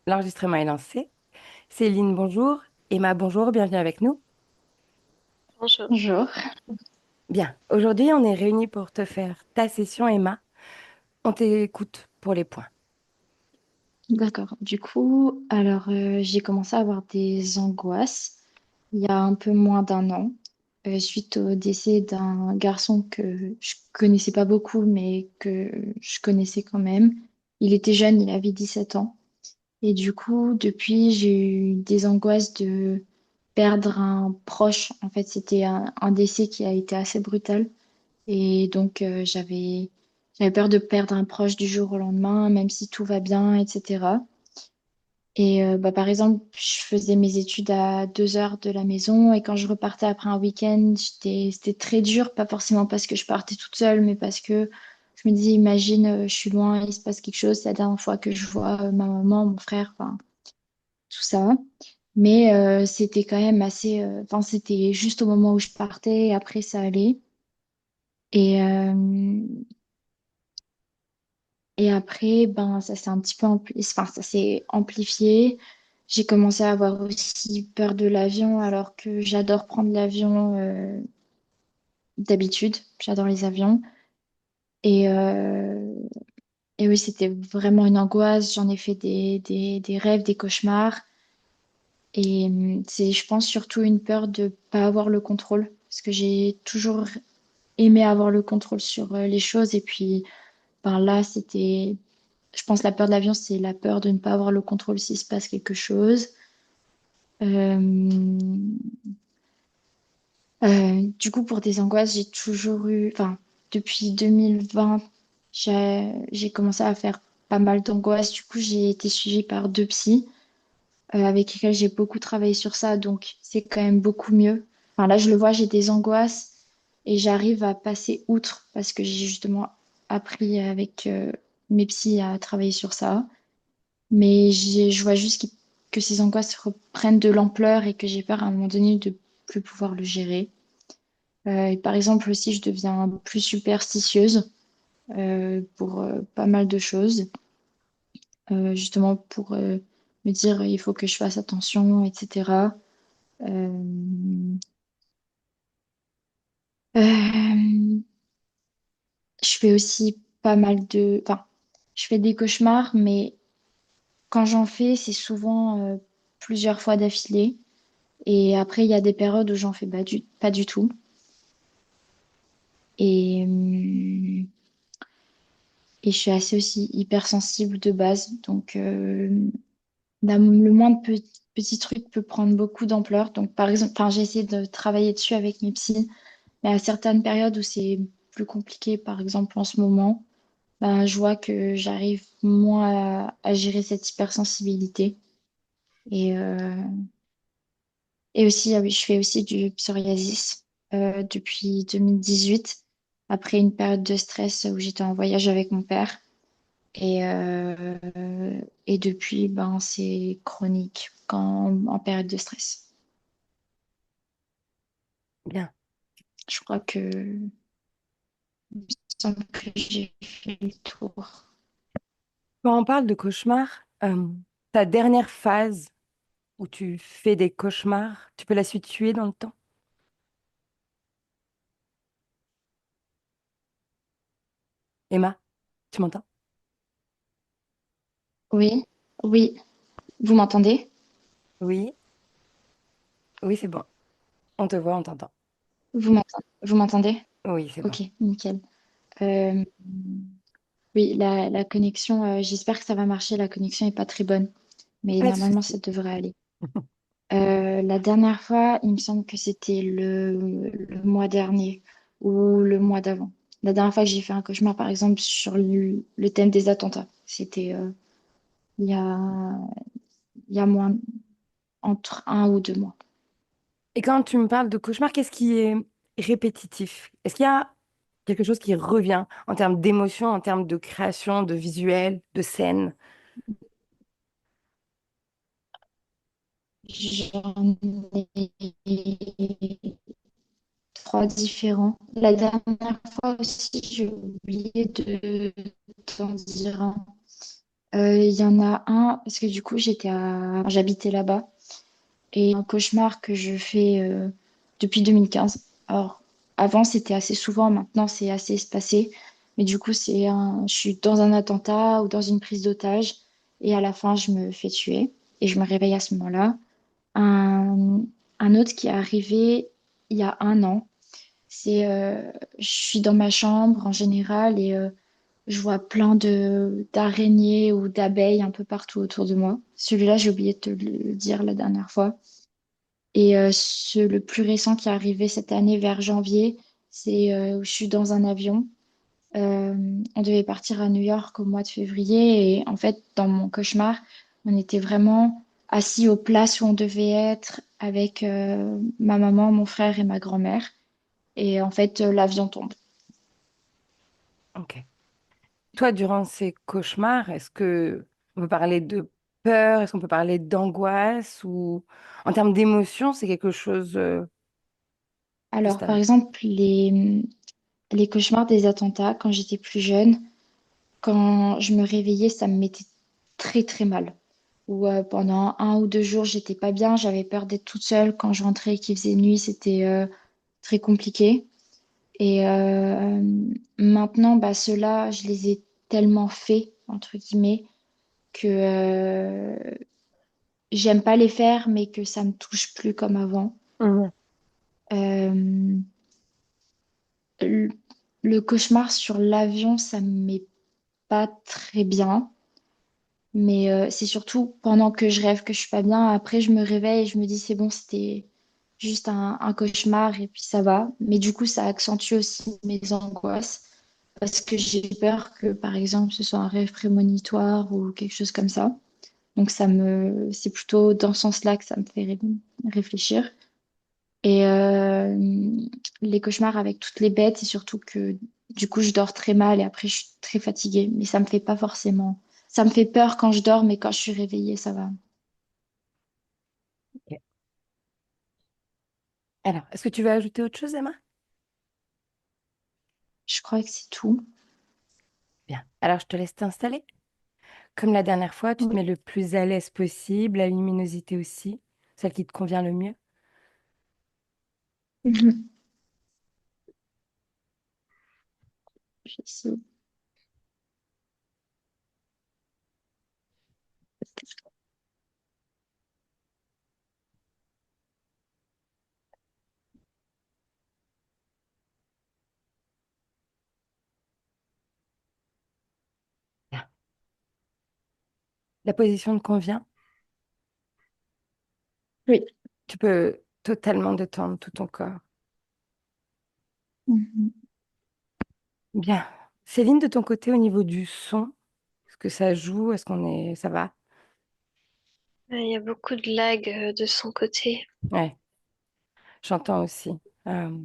L'enregistrement est lancé. Céline, bonjour. Emma, bonjour, bienvenue avec nous. Bonjour. Bonjour. Bien, aujourd'hui, on est réunis pour te faire ta session, Emma. On t'écoute pour les points. D'accord. Du coup, j'ai commencé à avoir des angoisses il y a un peu moins d'un an, suite au décès d'un garçon que je connaissais pas beaucoup, mais que je connaissais quand même. Il était jeune, il avait 17 ans. Et du coup, depuis, j'ai eu des angoisses de perdre un proche. En fait, c'était un décès qui a été assez brutal. Et donc, j'avais peur de perdre un proche du jour au lendemain, même si tout va bien, etc. Et par exemple, je faisais mes études à 2 heures de la maison et quand je repartais après un week-end, c'était très dur, pas forcément parce que je partais toute seule, mais parce que je me disais, imagine, je suis loin, il se passe quelque chose, c'est la dernière fois que je vois ma maman, mon frère, enfin, tout ça. Mais c'était quand même assez, enfin, c'était juste au moment où je partais, et après ça allait. Et, Et après, ben, ça s'est un petit peu enfin, ça s'est amplifié. J'ai commencé à avoir aussi peur de l'avion, alors que j'adore prendre l'avion d'habitude. J'adore les avions. Et, euh, et oui, c'était vraiment une angoisse. J'en ai fait des rêves, des cauchemars. Et c'est, je pense, surtout une peur de pas avoir le contrôle. Parce que j'ai toujours aimé avoir le contrôle sur les choses. Et puis, ben là, c'était je pense que la peur de l'avion, c'est la peur de ne pas avoir le contrôle s'il se passe quelque chose. Euh, du coup, pour des angoisses, j'ai toujours eu, enfin, depuis 2020, j'ai commencé à faire pas mal d'angoisses. Du coup, j'ai été suivie par deux psys avec lesquels j'ai beaucoup travaillé sur ça, donc c'est quand même beaucoup mieux. Enfin, là, je le vois, j'ai des angoisses et j'arrive à passer outre parce que j'ai justement appris avec mes psys à travailler sur ça. Mais je vois juste que ces angoisses reprennent de l'ampleur et que j'ai peur à un moment donné de plus pouvoir le gérer. Et par exemple aussi, je deviens plus superstitieuse pour pas mal de choses, justement pour me dire il faut que je fasse attention, etc. Euh, euh, je fais aussi pas mal de... Enfin, je fais des cauchemars, mais quand j'en fais, c'est souvent plusieurs fois d'affilée. Et après, il y a des périodes où j'en fais pas du tout. Et, et je suis assez aussi hypersensible de base. Donc, le moindre petit truc peut prendre beaucoup d'ampleur. Donc, par exemple, enfin, j'ai essayé de travailler dessus avec mes psys, mais à certaines périodes où c'est plus compliqué, par exemple en ce moment, ben, je vois que j'arrive moins à gérer cette hypersensibilité. Et, euh, Et aussi, ah oui, je fais aussi du psoriasis depuis 2018, après une période de stress où j'étais en voyage avec mon père. Et depuis, ben, c'est chronique en période de stress. Bien. Je crois que il me semble que j'ai fait le tour. Quand on parle de cauchemar, ta dernière phase où tu fais des cauchemars, tu peux la situer dans le temps? Emma, tu m'entends? Oui, oui, vous m'entendez? Oui, oui, c'est bon. On te voit, on t'entend. Vous m'entendez? Oui, c'est bon. Ok, nickel. Euh, oui, la connexion, j'espère que ça va marcher. La connexion n'est pas très bonne, mais Pas de normalement, ça souci. devrait aller. La dernière fois, il me semble que c'était le mois dernier ou le mois d'avant. La dernière fois que j'ai fait un cauchemar, par exemple, sur le thème des attentats, c'était il y a, il y a moins, entre 1 ou 2 mois. Et quand tu me parles de cauchemar, qu'est-ce qui est répétitif? Est-ce qu'il y a quelque chose qui revient en termes d'émotion, en termes de création, de visuel, de scène? J'en ai trois différents. La dernière fois aussi, j'ai oublié de t'en dire un. Il y en a un, parce que du coup, j'habitais là-bas. Et un cauchemar que je fais depuis 2015. Alors, avant, c'était assez souvent, maintenant, c'est assez espacé. Mais du coup, je suis dans un attentat ou dans une prise d'otage. Et à la fin, je me fais tuer. Et je me réveille à ce moment-là. Un, un autre qui est arrivé il y a un an. Je suis dans ma chambre en général et je vois plein d'araignées ou d'abeilles un peu partout autour de moi. Celui-là, j'ai oublié de te le dire la dernière fois. Et le plus récent qui est arrivé cette année vers janvier, c'est où je suis dans un avion. Euh, on devait partir à New York au mois de février et en fait, dans mon cauchemar, on était vraiment assis aux places où on devait être avec ma maman, mon frère et ma grand-mère. Et en fait, l'avion tombe. Ok. Toi, durant ces cauchemars, est-ce que on peut parler de peur? Est-ce qu'on peut parler d'angoisse? Ou en termes d'émotion, c'est quelque chose de Alors, par stable? exemple, les cauchemars des attentats, quand j'étais plus jeune, quand je me réveillais, ça me mettait très très mal. Ou pendant 1 ou 2 jours, j'étais pas bien, j'avais peur d'être toute seule. Quand je rentrais et qu'il faisait nuit, c'était très compliqué. Et maintenant, bah, ceux-là, je les ai tellement faits, entre guillemets, que j'aime pas les faire, mais que ça me touche plus comme avant. Mhm. Euh, le, le cauchemar sur l'avion, ça me met pas très bien. Mais c'est surtout pendant que je rêve que je suis pas bien. Après, je me réveille et je me dis, c'est bon, c'était juste un cauchemar et puis ça va. Mais du coup, ça accentue aussi mes angoisses parce que j'ai peur que, par exemple, ce soit un rêve prémonitoire ou quelque chose comme ça. Donc, c'est plutôt dans ce sens-là que ça me fait réfléchir. Et les cauchemars avec toutes les bêtes, c'est surtout que du coup, je dors très mal et après, je suis très fatiguée. Mais ça me fait pas forcément. Ça me fait peur quand je dors, mais quand je suis réveillée, ça va. Ok. Alors, est-ce que tu veux ajouter autre chose, Emma? Je crois que c'est tout. Bien. Alors, je te laisse t'installer. Comme la dernière fois, tu te Oui. mets le plus à l'aise possible, la luminosité aussi, celle qui te convient le mieux. Mhm. Je vais essayer. Bien. La position te convient. Oui. Tu peux totalement détendre tout ton corps. Mhm. Bien. Céline, de ton côté, au niveau du son, est-ce que ça joue? Est-ce qu'on est... Ça va? Il y a beaucoup de lag de son côté. Ouais, j'entends aussi. Euh,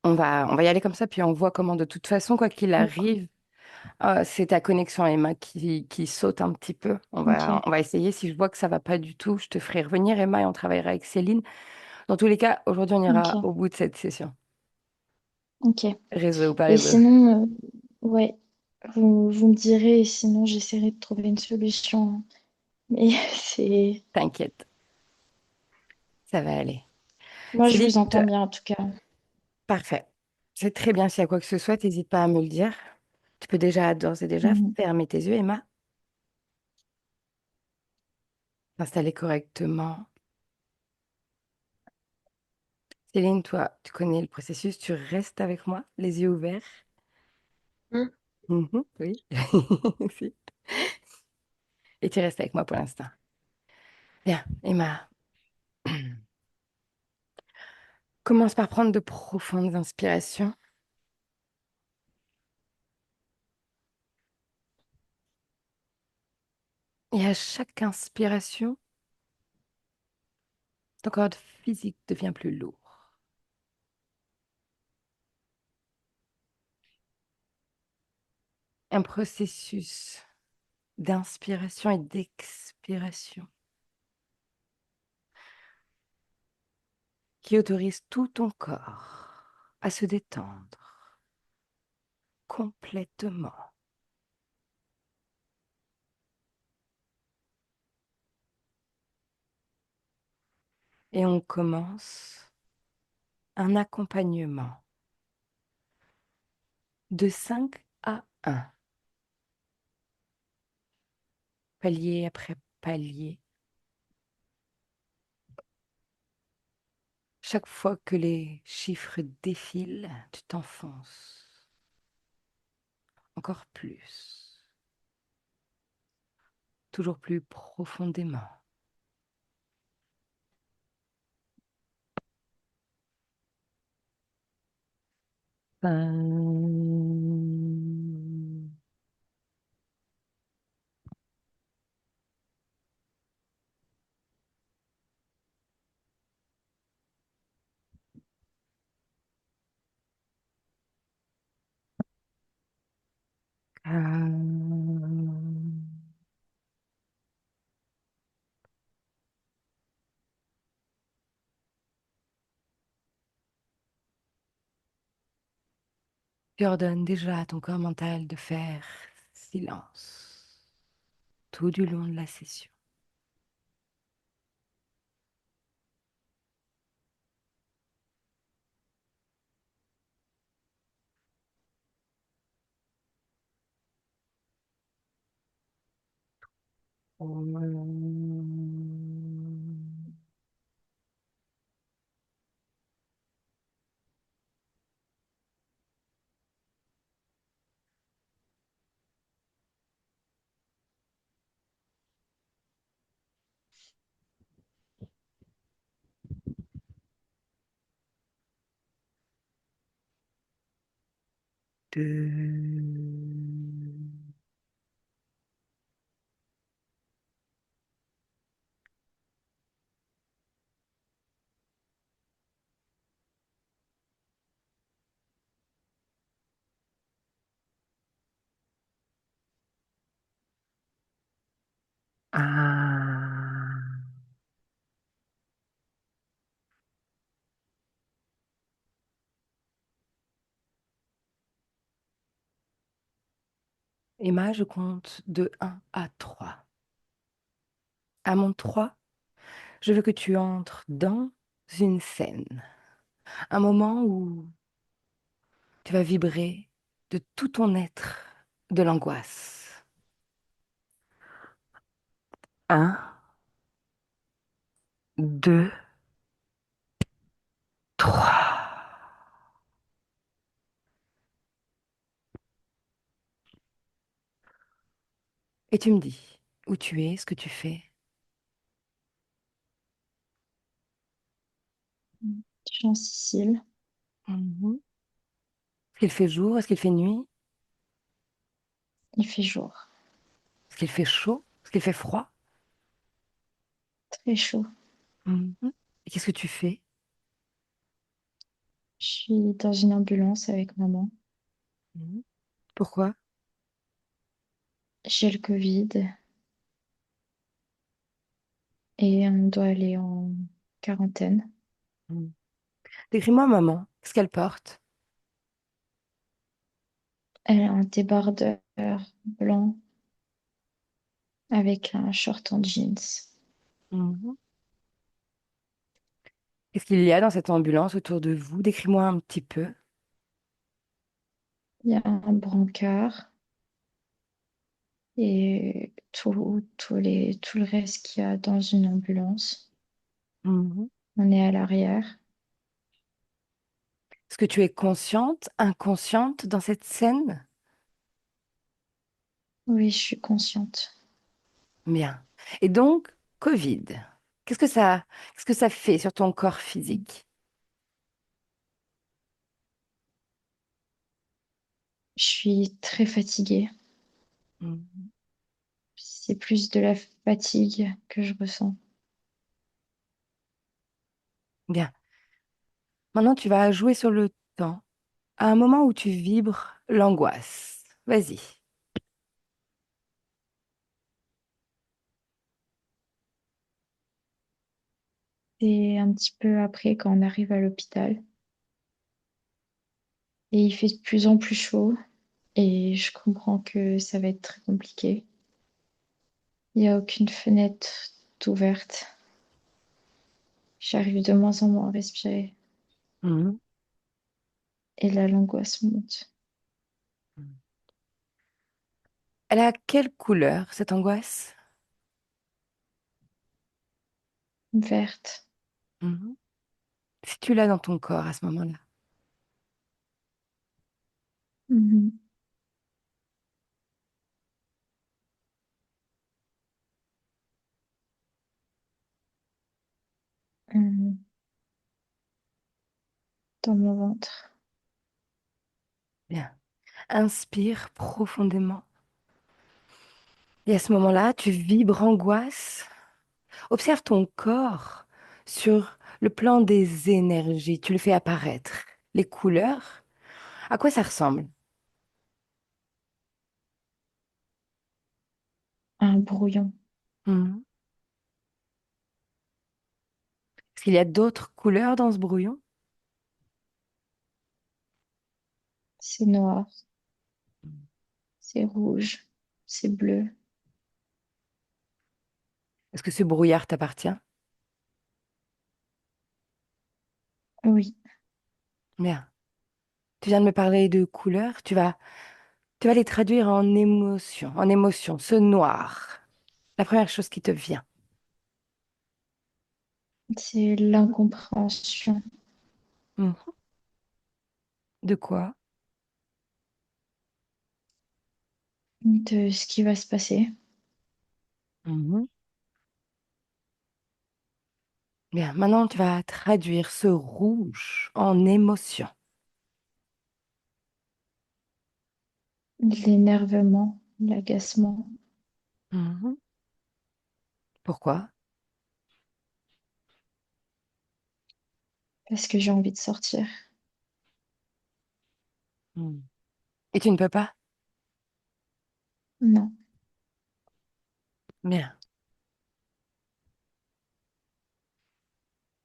on va y aller comme ça, puis on voit comment, de toute façon, quoi qu'il arrive, c'est ta connexion, Emma, qui saute un petit peu. On va, Ok. on va essayer. Si je vois que ça va pas du tout, je te ferai revenir, Emma, et on travaillera avec Céline. Dans tous les cas, aujourd'hui, on ira Ok. au bout de cette session. Ok. Réseau ou pas Et réseau. sinon, ouais, vous me direz, et sinon j'essaierai de trouver une solution. Mais c'est... T'inquiète, ça va aller. Moi, je Céline, vous entends bien en tout cas. parfait. C'est très bien. S'il y a quoi que ce soit, n'hésite pas à me le dire. Tu peux déjà, d'ores et déjà, Mhm. fermer tes yeux, Emma, t'installer correctement. Céline, toi, tu connais le processus, tu restes avec moi, les yeux ouverts. Hmm. Mhm, oui. Si. Et tu restes avec moi pour l'instant. Bien, Emma, commence par prendre de profondes inspirations. Et à chaque inspiration, ton corps physique devient plus lourd. Un processus d'inspiration et d'expiration qui autorise tout ton corps à se détendre complètement. Et on commence un accompagnement de 5 à 1, palier après palier. Chaque fois que les chiffres défilent, tu t'enfonces encore plus, toujours plus profondément. Ben, tu ordonnes déjà à ton corps mental de faire silence tout du long de la session. Deux. Ah. Emma, je compte de 1 à 3. À mon 3, je veux que tu entres dans une scène, un moment où tu vas vibrer de tout ton être de l'angoisse. Un, deux, trois. Et tu me dis où tu es, ce que tu fais. Je suis en Sicile. Mhm. Est-ce qu'il fait jour? Est-ce qu'il fait nuit? Il fait jour. Est-ce qu'il fait chaud? Est-ce qu'il fait froid? Très chaud. Mhm. Et qu'est-ce que tu fais? Je suis dans une ambulance avec maman. Mhm. Pourquoi? J'ai le Covid et on doit aller en quarantaine. Mhm. Décris-moi maman. Qu'est-ce qu'elle porte? Elle a un débardeur blanc avec un short en jeans. Mhm. Qu'est-ce qu'il y a dans cette ambulance autour de vous? Décris-moi un petit peu. Il y a un brancard et tout le reste qu'il y a dans une ambulance. Mhm. On est à l'arrière. Est-ce que tu es consciente, inconsciente dans cette scène? Oui, je suis consciente. Bien. Et donc, Covid. Qu'est-ce que ça fait sur ton corps physique? Je suis très fatiguée. Mhm. C'est plus de la fatigue que je ressens. Bien. Maintenant, tu vas jouer sur le temps à un moment où tu vibres l'angoisse. Vas-y. Et un petit peu après, quand on arrive à l'hôpital, et il fait de plus en plus chaud, et je comprends que ça va être très compliqué. Il n'y a aucune fenêtre ouverte. J'arrive de moins en moins à respirer. Mhm. Et là, l'angoisse monte. Elle a quelle couleur, cette angoisse? Verte. Mhm. Si tu l'as dans ton corps à ce moment-là. Mhm. Mhm. Dans mon ventre. Bien. Inspire profondément. Et à ce moment-là, tu vibres angoisse. Observe ton corps sur le plan des énergies. Tu le fais apparaître. Les couleurs, à quoi ça ressemble? Un brouillon. Mhm. Est-ce qu'il y a d'autres couleurs dans ce brouillon? C'est noir. C'est rouge. C'est bleu. Est-ce que ce brouillard t'appartient? Oui. Bien. Tu viens de me parler de couleurs. Tu vas les traduire en émotion. En émotion. Ce noir. La première chose qui te vient. C'est l'incompréhension Mhm. De quoi? de ce qui va se passer. Mhm. Bien. Maintenant, tu vas traduire ce rouge en émotion. L'énervement, l'agacement. Mhm. Pourquoi? Parce que j'ai envie de sortir. Mhm. Et tu ne peux pas? Non. Bien.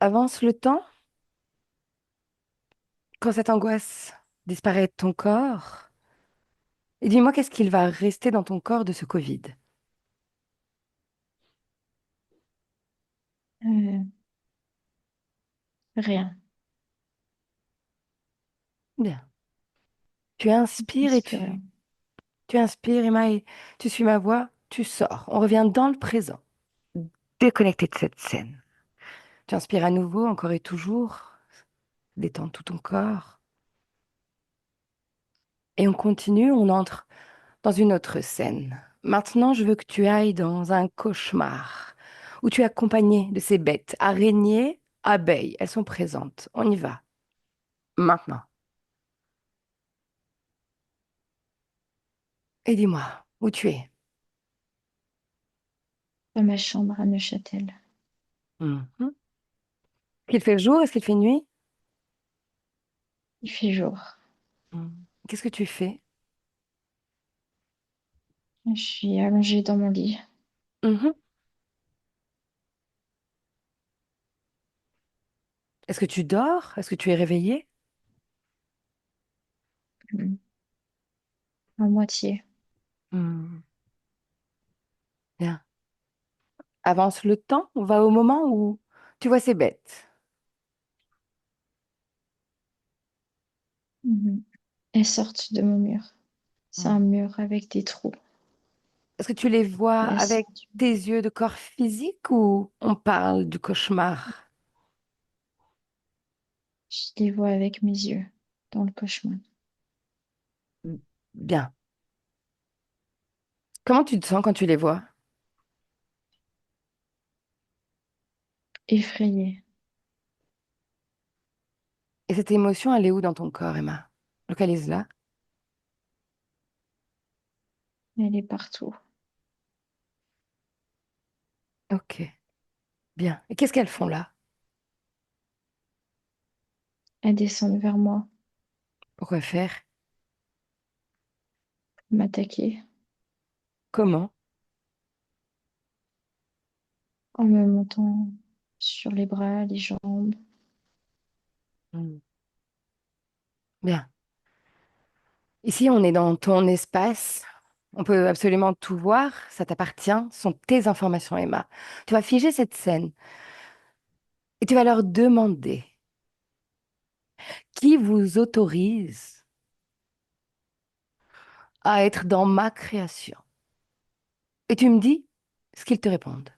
Avance le temps. Quand cette angoisse disparaît de ton corps, et dis-moi qu'est-ce qu'il va rester dans ton corps de ce Covid? Euh, rien. Bien. Tu Il inspires et reste plus rien. tu inspires, Emma, et tu suis ma voix, tu sors. On revient dans le présent, déconnecté de cette scène. Tu inspires à nouveau, encore et toujours, détends tout ton corps. Et on continue, on entre dans une autre scène. Maintenant, je veux que tu ailles dans un cauchemar où tu es accompagné de ces bêtes, araignées, abeilles. Elles sont présentes. On y va. Maintenant. Et dis-moi, où tu es? Dans ma chambre à Neuchâtel. Mhm. Est-ce qu'il fait jour? Est-ce qu'il fait nuit? Il fait jour. Mhm. Qu'est-ce que tu fais? Je suis allongée dans mon lit. Mhm. Est-ce que tu dors? Est-ce que tu es réveillé? Mm. À moitié. Mhm. Bien. Avance le temps, on va au moment où tu vois ces bêtes. Mhm. Elles sortent de mon mur. C'est un Mhm. mur avec des trous. Est-ce que tu les vois Et elles avec sortent. tes yeux de corps physique ou on parle du cauchemar? Je les vois avec mes yeux dans le cauchemar. Bien. Comment tu te sens quand tu les vois? Effrayée. Et cette émotion, elle est où dans ton corps, Emma? Localise-la. Elle est partout. Ok, bien. Et qu'est-ce qu'elles font là? Elles descendent vers moi, Pourquoi faire? m'attaquer Comment? en me montant sur les bras, les jambes. Hmm. Bien. Ici, on est dans ton espace. On peut absolument tout voir. Ça t'appartient. Ce sont tes informations, Emma. Tu vas figer cette scène. Et tu vas leur demander qui vous autorise à être dans ma création. Et tu me dis ce qu'ils te répondent.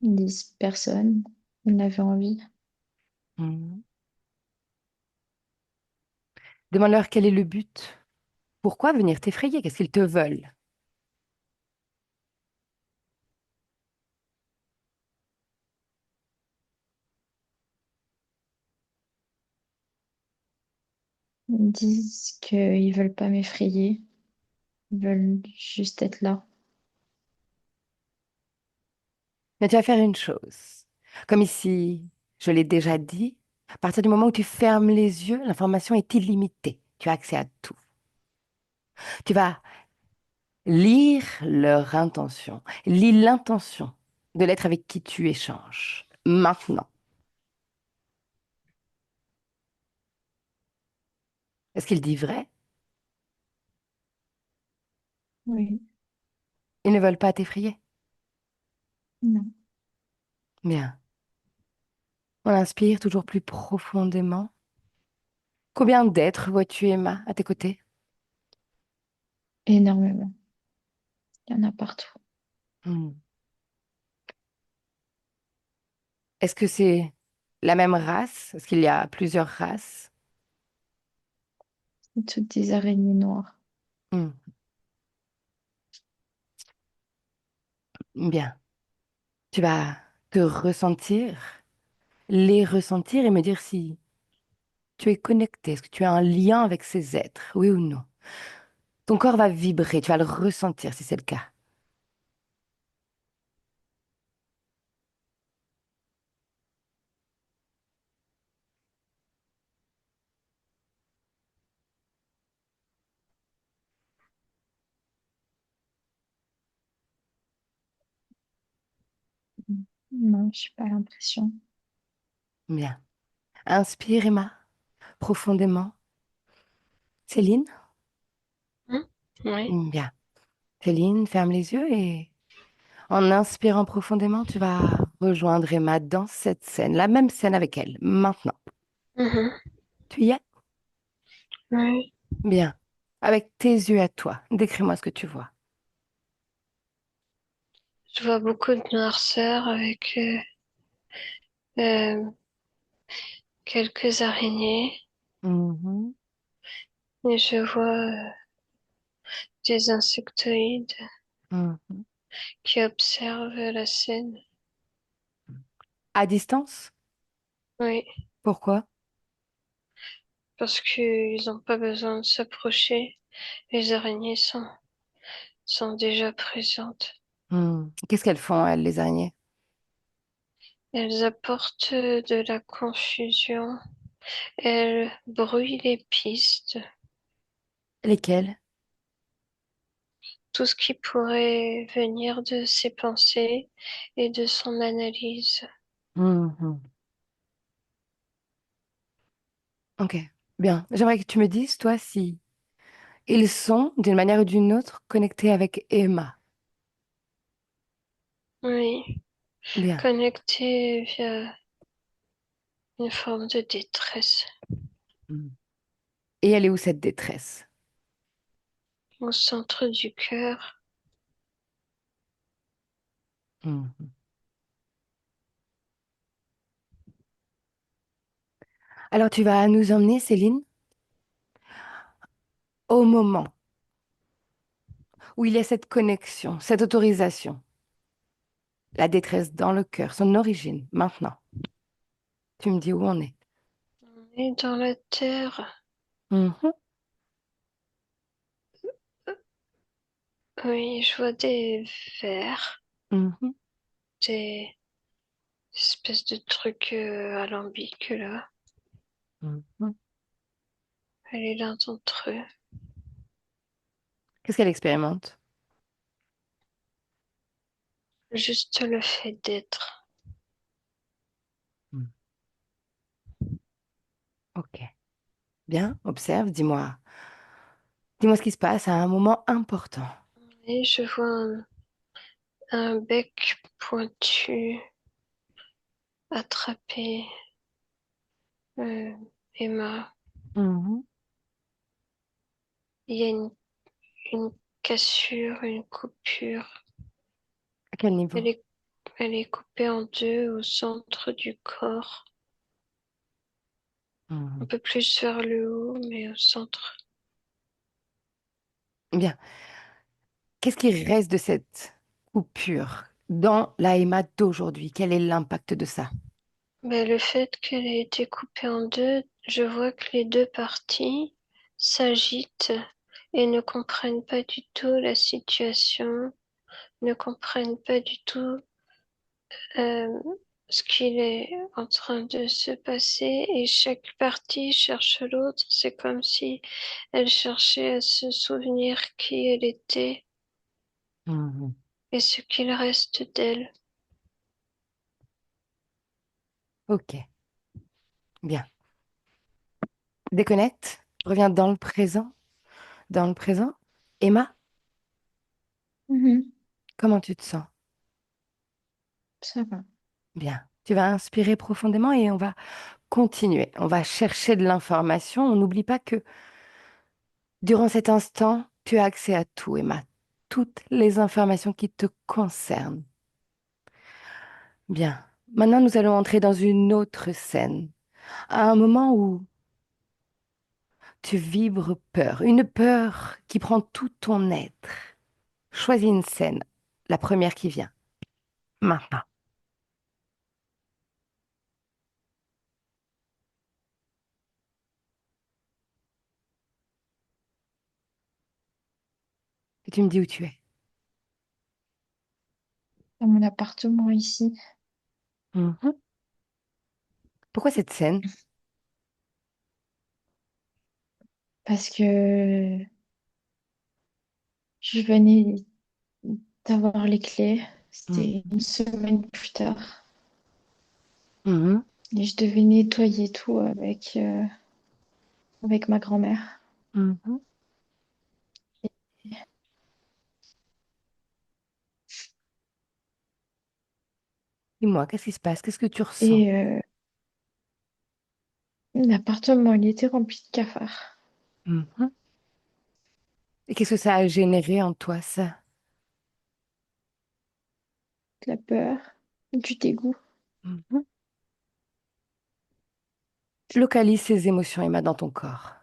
Ils disent personne. On avait envie. Mhm. Demande-leur quel est le but. Pourquoi venir t'effrayer? Qu'est-ce qu'ils te veulent? Ils disent qu'ils veulent pas m'effrayer. Ils veulent juste être là. Mais tu vas faire une chose. Comme ici, je l'ai déjà dit, à partir du moment où tu fermes les yeux, l'information est illimitée. Tu as accès à tout. Tu vas lire leur intention. Lis l'intention de l'être avec qui tu échanges. Maintenant. Est-ce qu'il dit vrai? Oui. Ils ne veulent pas t'effrayer. Non. Bien. On inspire toujours plus profondément. Combien d'êtres vois-tu, Emma, à tes côtés? Énormément. Il y en a partout. Hmm. Est-ce que c'est la même race? Est-ce qu'il y a plusieurs races? Toutes des araignées noires. Hmm. Bien. Tu vas te ressentir, les ressentir et me dire si tu es connecté. Est-ce que tu as un lien avec ces êtres? Oui ou non? Ton corps va vibrer, tu vas le ressentir si c'est le cas. Non, je n'ai pas l'impression. Bien. Inspire, Emma, profondément. Céline? Hmm. Oui. Bien. Céline, ferme les yeux et en inspirant profondément, tu vas rejoindre Emma dans cette scène, la même scène avec elle, maintenant. Mhm. Tu y es? Oui. Bien. Avec tes yeux à toi, décris-moi ce que tu vois. Je vois beaucoup de noirceur avec euh, quelques araignées. Mhm, Et je vois des insectoïdes mhm. qui observent la scène. À distance? Oui, Pourquoi? parce qu'ils n'ont pas besoin de s'approcher. Les araignées sont déjà présentes. Qu'est-ce qu'elles font, elles, les araignées? Elles apportent de la confusion. Elles brouillent les pistes. Lesquelles? Tout ce qui pourrait venir de ses pensées et de son analyse. Mhm. Ok, bien. J'aimerais que tu me dises, toi, si ils sont, d'une manière ou d'une autre, connectés avec Emma. Oui, Bien. connectées via une forme de détresse Mm. Et elle est où cette détresse? au centre du cœur. Mhm. Alors tu vas nous emmener, Céline, au moment où il y a cette connexion, cette autorisation, la détresse dans le cœur, son origine, maintenant. Tu me dis où on est. Et dans la terre, Mhm, oui, je vois des vers, mhm, des espèces de trucs alambics là. mhm. Elle est l'un d'entre eux. Qu'est-ce qu'elle expérimente? Juste le fait d'être. Mm. Ok, Bien, observe, dis-moi. Dis-moi ce qui se passe à un moment important. Et je vois un bec pointu attraper euh, Emma. Mhm. Il y a une cassure, une coupure. À quel niveau? Elle est, elle est coupée en deux au centre du corps. Un Mhm. peu plus vers le haut, mais au centre. Bien. Qu'est-ce qui reste de cette coupure dans la Emma d'aujourd'hui? Quel est l'impact de ça? Mais le fait qu'elle ait été coupée en deux, je vois que les deux parties s'agitent et ne comprennent pas du tout la situation, ne comprennent pas du tout euh, ce qu'il est en train de se passer et chaque partie cherche l'autre. C'est comme si elle cherchait à se souvenir qui elle était Mhm. et ce qu'il reste d'elle. Ok, bien. Déconnecte, reviens dans le présent. Dans le présent. Emma, Mhm. comment tu te sens? Ça va. Bien. Tu vas inspirer profondément et on va continuer. On va chercher de l'information. On n'oublie pas que durant cet instant, tu as accès à tout, Emma. Toutes les informations qui te concernent. Bien. Maintenant, nous allons entrer dans une autre scène. À un moment où tu vibres peur. Une peur qui prend tout ton être. Choisis une scène. La première qui vient. Maintenant. Et tu me dis où tu es. Dans mon appartement ici, Mhm. Pourquoi cette scène? parce que je venais d'avoir les clés. C'était Mhm. une semaine plus tard. Mhm. Et je devais nettoyer tout avec ma grand-mère. Mhm. Dis-moi, qu'est-ce qui se passe? Qu'est-ce que tu ressens? Et l'appartement, il était rempli de cafards. Mhm. Et qu'est-ce que ça a généré en toi, ça? De la peur, du dégoût. Mhm. Localise ces émotions, Emma, dans ton corps.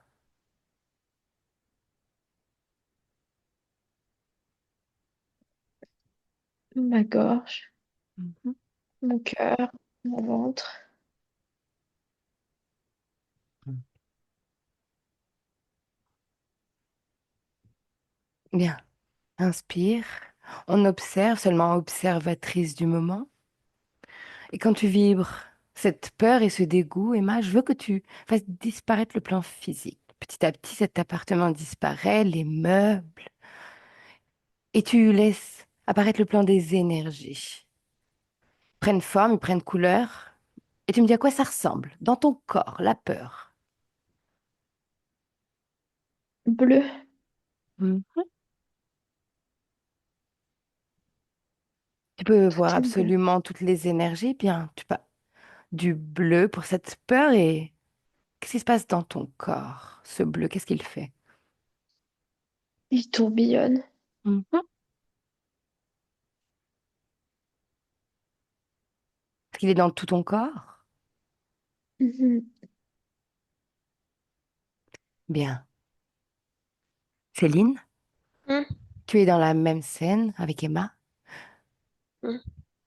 Ma gorge, Mhm. mon cœur, mon ventre. Bien. Inspire. On observe, seulement observatrice du moment. Et quand tu vibres cette peur et ce dégoût, Emma, je veux que tu fasses disparaître le plan physique. Petit à petit, cet appartement disparaît, les meubles, et tu laisses apparaître le plan des énergies. Ils prennent forme, ils prennent couleur, et tu me dis à quoi ça ressemble dans ton corps, la peur. Bleu, Mhm. Tu peux voir tout est bleu. absolument toutes les énergies, bien, tu pas du bleu pour cette peur et qu'est-ce qui se passe dans ton corps, ce bleu, qu'est-ce qu'il fait? Il tourbillonne. Mhm. Est-ce qu'il est dans tout ton corps? Mhm. Bien. Céline, Hum, tu es dans la même scène avec Emma. hum.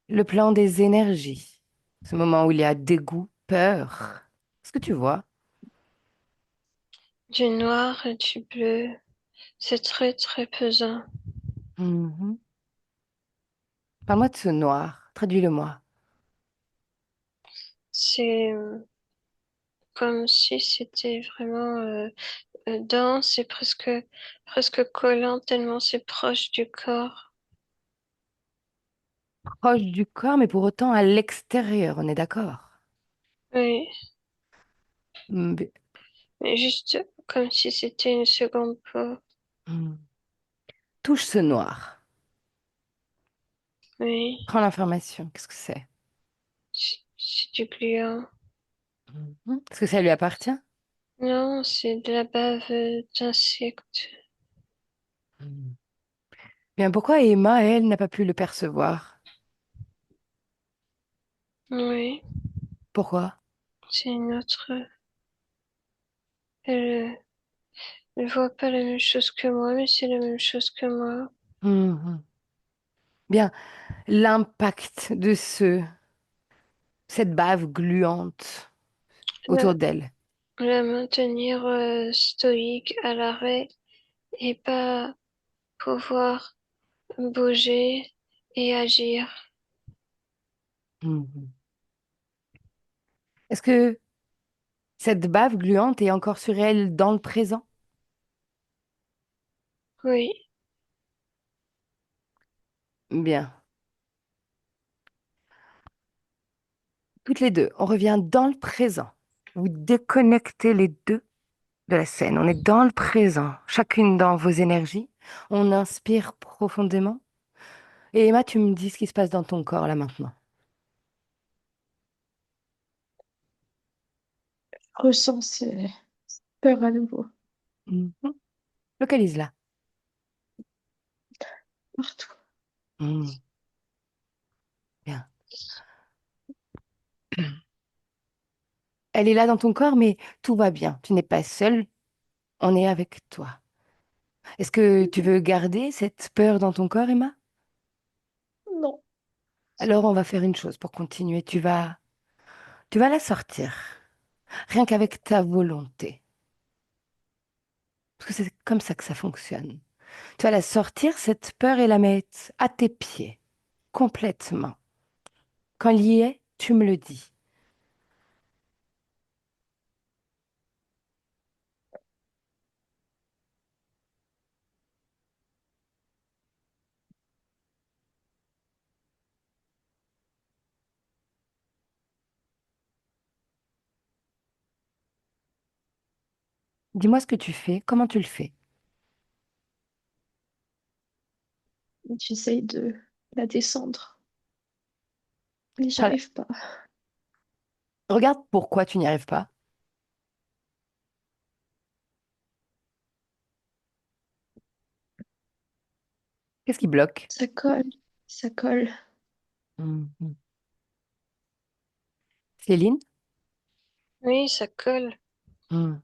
Le plan des énergies. Ce moment où il y a dégoût, peur. Est-ce que tu vois? Du noir et du bleu. C'est très très pesant. Mhm. Parle-moi de ce noir. Traduis-le-moi. C'est comme si c'était vraiment dense et presque collant tellement c'est proche du corps. Proche du corps, mais pour autant à l'extérieur, on est d'accord? Oui, Mm, Mais juste comme si c'était une seconde peau. Hmm. Touche ce noir. Oui, Prends l'information. Qu'est-ce que c'est? c'est du gluant. Est-ce que ça lui appartient? Non, c'est de la bave d'insectes. Hmm. Bien, pourquoi Emma, elle, n'a pas pu le percevoir? Oui, Pourquoi? c'est une autre. Elle, elle voit pas la même chose que moi, mais c'est la même chose que moi. Mhm. Bien, l'impact de cette bave gluante autour La, d'elle. la maintenir stoïque à l'arrêt et pas pouvoir bouger et agir. Mhm. Est-ce que cette bave gluante est encore sur elle dans le présent? Oui, Bien. Toutes les deux, on revient dans le présent. Vous déconnectez les deux de la scène. On est dans le présent, chacune dans vos énergies. On inspire profondément. Et Emma, tu me dis ce qui se passe dans ton corps là maintenant. Ressens ces peurs à nouveau, Mhm. Localise-la. partout. Mhm. Bien. Elle est là dans ton corps, mais tout va bien. Tu n'es pas seule. On est avec toi. Est-ce que tu veux garder cette peur dans ton corps, Emma? Non, Alors, on va faire une chose pour continuer. Tu vas la sortir, rien qu'avec ta volonté. Parce que c'est comme ça que ça fonctionne. Tu vas la sortir, cette peur, et la mettre à tes pieds, complètement. Quand il y est, tu me le dis. Dis-moi ce que tu fais, comment tu le fais. j'essaye de la descendre, mais Enfin, j'arrive pas. regarde pourquoi tu n'y arrives pas. Qu'est-ce qui bloque? Ça colle, ça colle. Mhm. Céline? oui, ça colle. Mhm.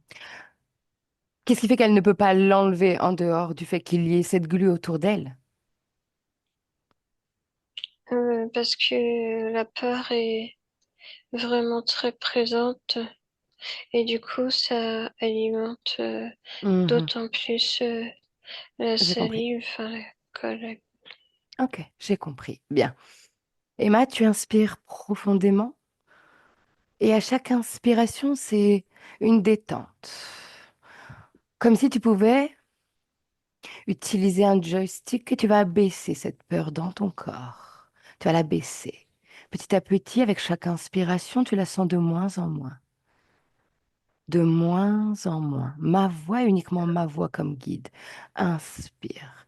Qu'est-ce qui fait qu'elle ne peut pas l'enlever en dehors du fait qu'il y ait cette glu autour d'elle? Parce que la peur est vraiment très présente et du coup, ça alimente Mhm. d'autant plus la J'ai compris. salive, enfin la colle. Ok, j'ai compris. Bien. Emma, tu inspires profondément et à chaque inspiration, c'est une détente. Comme si tu pouvais utiliser un joystick et tu vas baisser cette peur dans ton corps. Tu vas la baisser. Petit à petit, avec chaque inspiration, tu la sens de moins en moins. De moins en moins. Ma voix, uniquement ma voix comme guide. Inspire.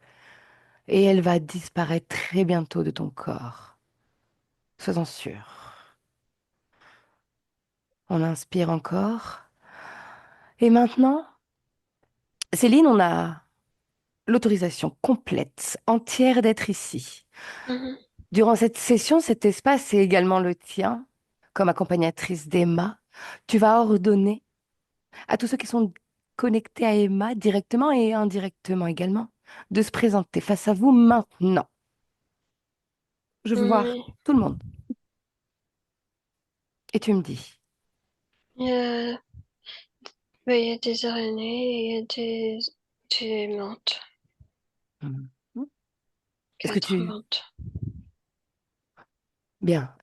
Et elle va disparaître très bientôt de ton corps. Sois-en sûr. On inspire encore. Et maintenant, Céline, on a l'autorisation complète, entière d'être ici. Mhm. Durant cette session, cet espace est également le tien. Comme accompagnatrice d'Emma, tu vas ordonner à tous ceux qui sont connectés à Emma, directement et indirectement également, de se présenter face à vous maintenant. Je veux voir Oui. tout le monde. Et tu me dis. Il y a, il y a des araignées et il y a des menthes, Mhm. Est-ce que 4 tu... menthes. Bien.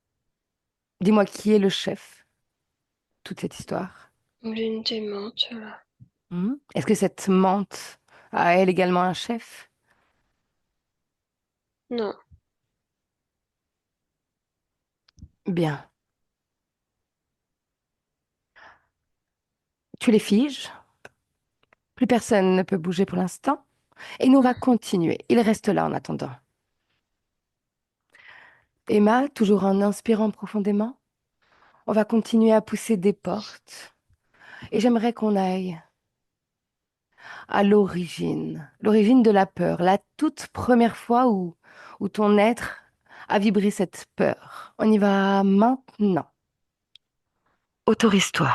Dis-moi qui est le chef, de toute cette histoire. L'une des menthes, là. Est-ce que cette menthe a elle également un chef? Non, Bien. Tu les figes Plus personne ne peut bouger pour l'instant. Et nous, on va continuer. Il reste là en attendant. Emma, toujours en inspirant profondément, on va continuer à pousser des portes. Et j'aimerais qu'on aille à l'origine de la peur, la toute première fois où ton être a vibré cette peur. On y va maintenant. Autorise-toi.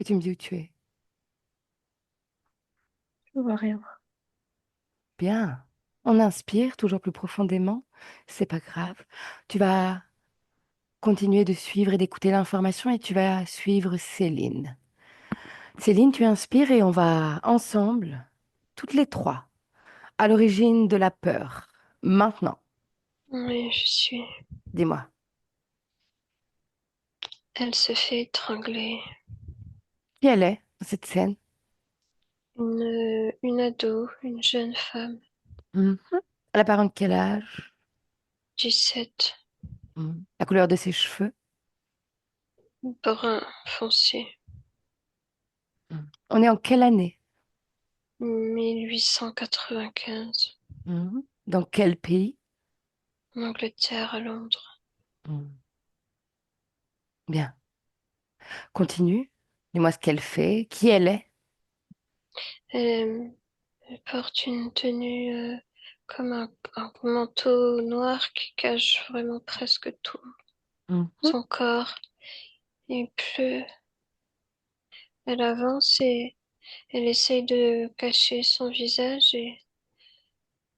Et tu me dis où tu es. Je vois rien. Bien. On inspire toujours plus profondément. C'est pas grave. Tu vas continuer de suivre et d'écouter l'information et tu vas suivre Céline. Céline, tu inspires et on va ensemble, toutes les trois, à l'origine de la peur. Maintenant, Oui, je suis. dis-moi, Elle se fait étrangler. qui elle est dans cette scène? Une ado, une jeune femme, Mhm. Elle a par exemple quel âge? 17, Mhm. La couleur de ses cheveux? brun foncé, Mhm. On est en quelle année? 1895, Mhm. Dans quel pays? en Angleterre, à Londres. Mhm. Bien. Continue. Dis-moi ce qu'elle fait, qui elle est. Elle, elle porte une tenue comme un manteau noir qui cache vraiment presque tout Mhm. son corps. Il pleut. Elle avance et elle essaye de cacher son visage et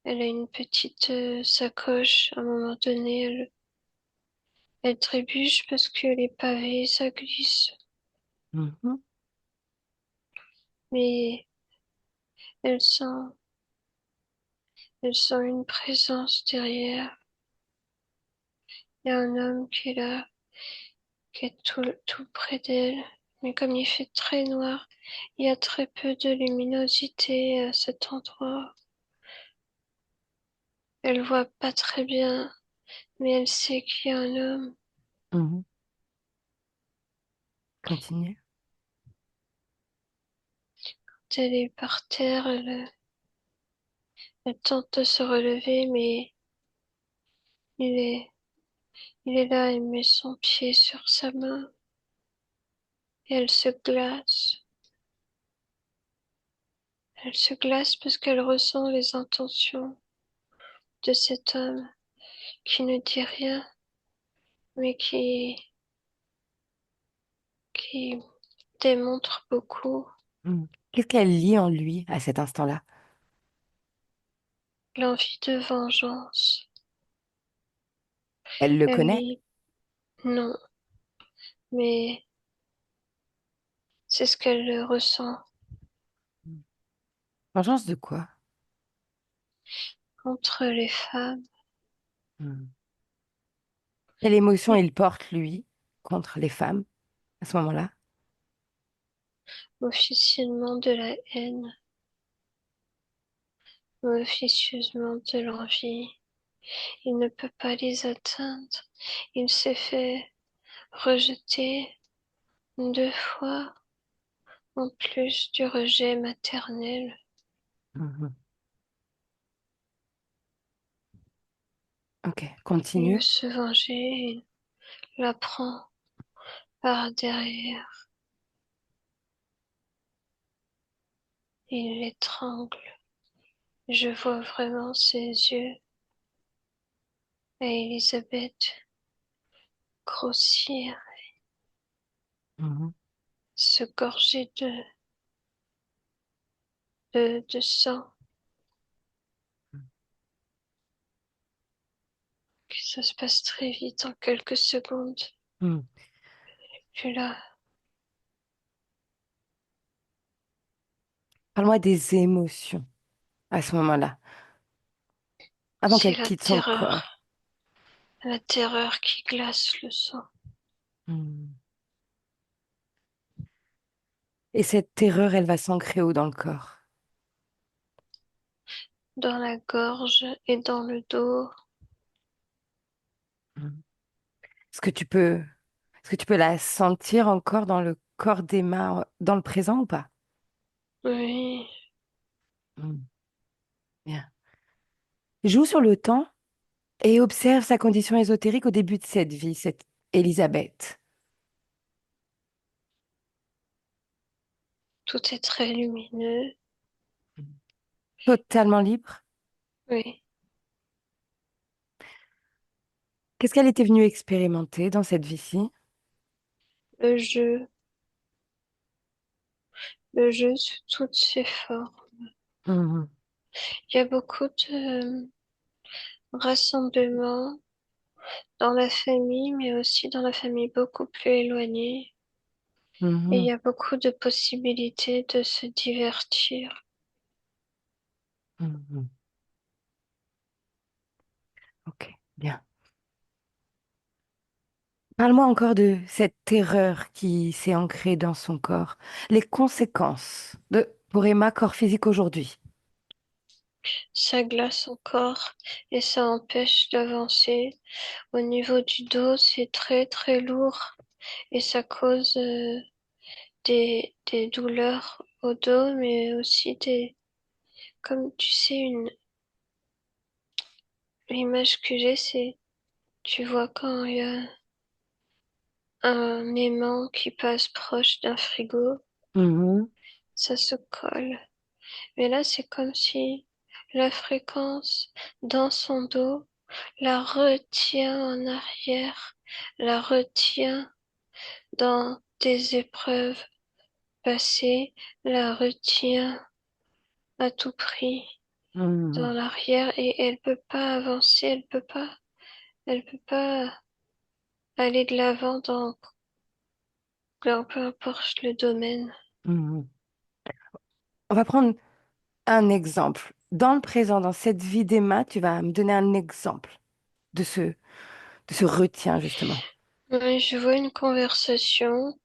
elle a une petite sacoche. À un moment donné, elle trébuche parce que les pavés, ça glisse. Mhm. Mais elle sent, elle sent une présence derrière. Il y a un homme qui est là, qui est tout près d'elle. Mais comme il fait très noir, il y a très peu de luminosité à cet endroit. Elle voit pas très bien, mais elle sait qu'il y a un homme. Mhm. Continue. Elle est par terre, elle tente de se relever, mais il est, il est là, elle met son pied sur sa main et elle se glace. Elle se glace parce qu'elle ressent les intentions de cet homme qui ne dit rien, mais qui démontre beaucoup Mhm. Qu'est-ce qu'elle lit en lui à cet instant-là? l'envie de vengeance. Elle le Elle connaît? lit non, mais c'est ce qu'elle ressent Mhm. Vengeance de quoi? contre les femmes. Mhm. Quelle émotion il porte, lui, contre les femmes à ce moment-là? Officiellement de la haine, officieusement de l'envie. Il ne peut pas les atteindre. Il s'est fait rejeter 2 fois, en plus du rejet maternel. Mhm. Ok, Il veut continue. se venger, il la prend par derrière, il l'étrangle. Je vois vraiment ses yeux à Elisabeth grossir, Mhm. se gorger de sang, que ça se passe très vite en quelques secondes. Mhm. Puis là, Parle-moi des émotions à ce moment-là, avant c'est qu'elle quitte son corps. la terreur qui glace le sang. Mhm. Et cette terreur, elle va s'ancrer où dans le corps? Dans la gorge et dans le dos. Mhm. Est-ce que tu peux, est-ce que tu peux la sentir encore dans le corps d'Emma, dans le présent ou pas? Oui, Hmm, bien. Joue sur le temps et observe sa condition ésotérique au début de cette vie, cette Élisabeth. tout est très lumineux. Totalement libre. Oui, Qu'est-ce qu'elle était venue expérimenter dans cette vie-ci? le jeu, le jeu sous toutes ses formes. Mhm, Il y a beaucoup de rassemblements dans la famille, mais aussi dans la famille beaucoup plus éloignée. Et il mhm, y a beaucoup de possibilités de se divertir. mhm. Ok, bien. Parle-moi encore de cette terreur qui s'est ancrée dans son corps, les conséquences pour Emma, corps physique aujourd'hui. Ça glace encore et ça empêche d'avancer. Au niveau du dos, c'est très très lourd et ça cause des douleurs au dos, mais aussi comme tu sais, l'image que j'ai, c'est, tu vois quand il y a un aimant qui passe proche d'un frigo, Mhm, ça se colle. Mais là, c'est comme si la fréquence dans son dos la retient en arrière, la retient dans des épreuves passées, la retient à tout prix dans mhm, l'arrière et elle peut pas avancer, elle peut pas aller de l'avant dans peu importe le domaine. mhm. On va prendre un exemple. Dans le présent, dans cette vie d'Emma, tu vas me donner un exemple de ce retien, justement. Oui, je vois une conversation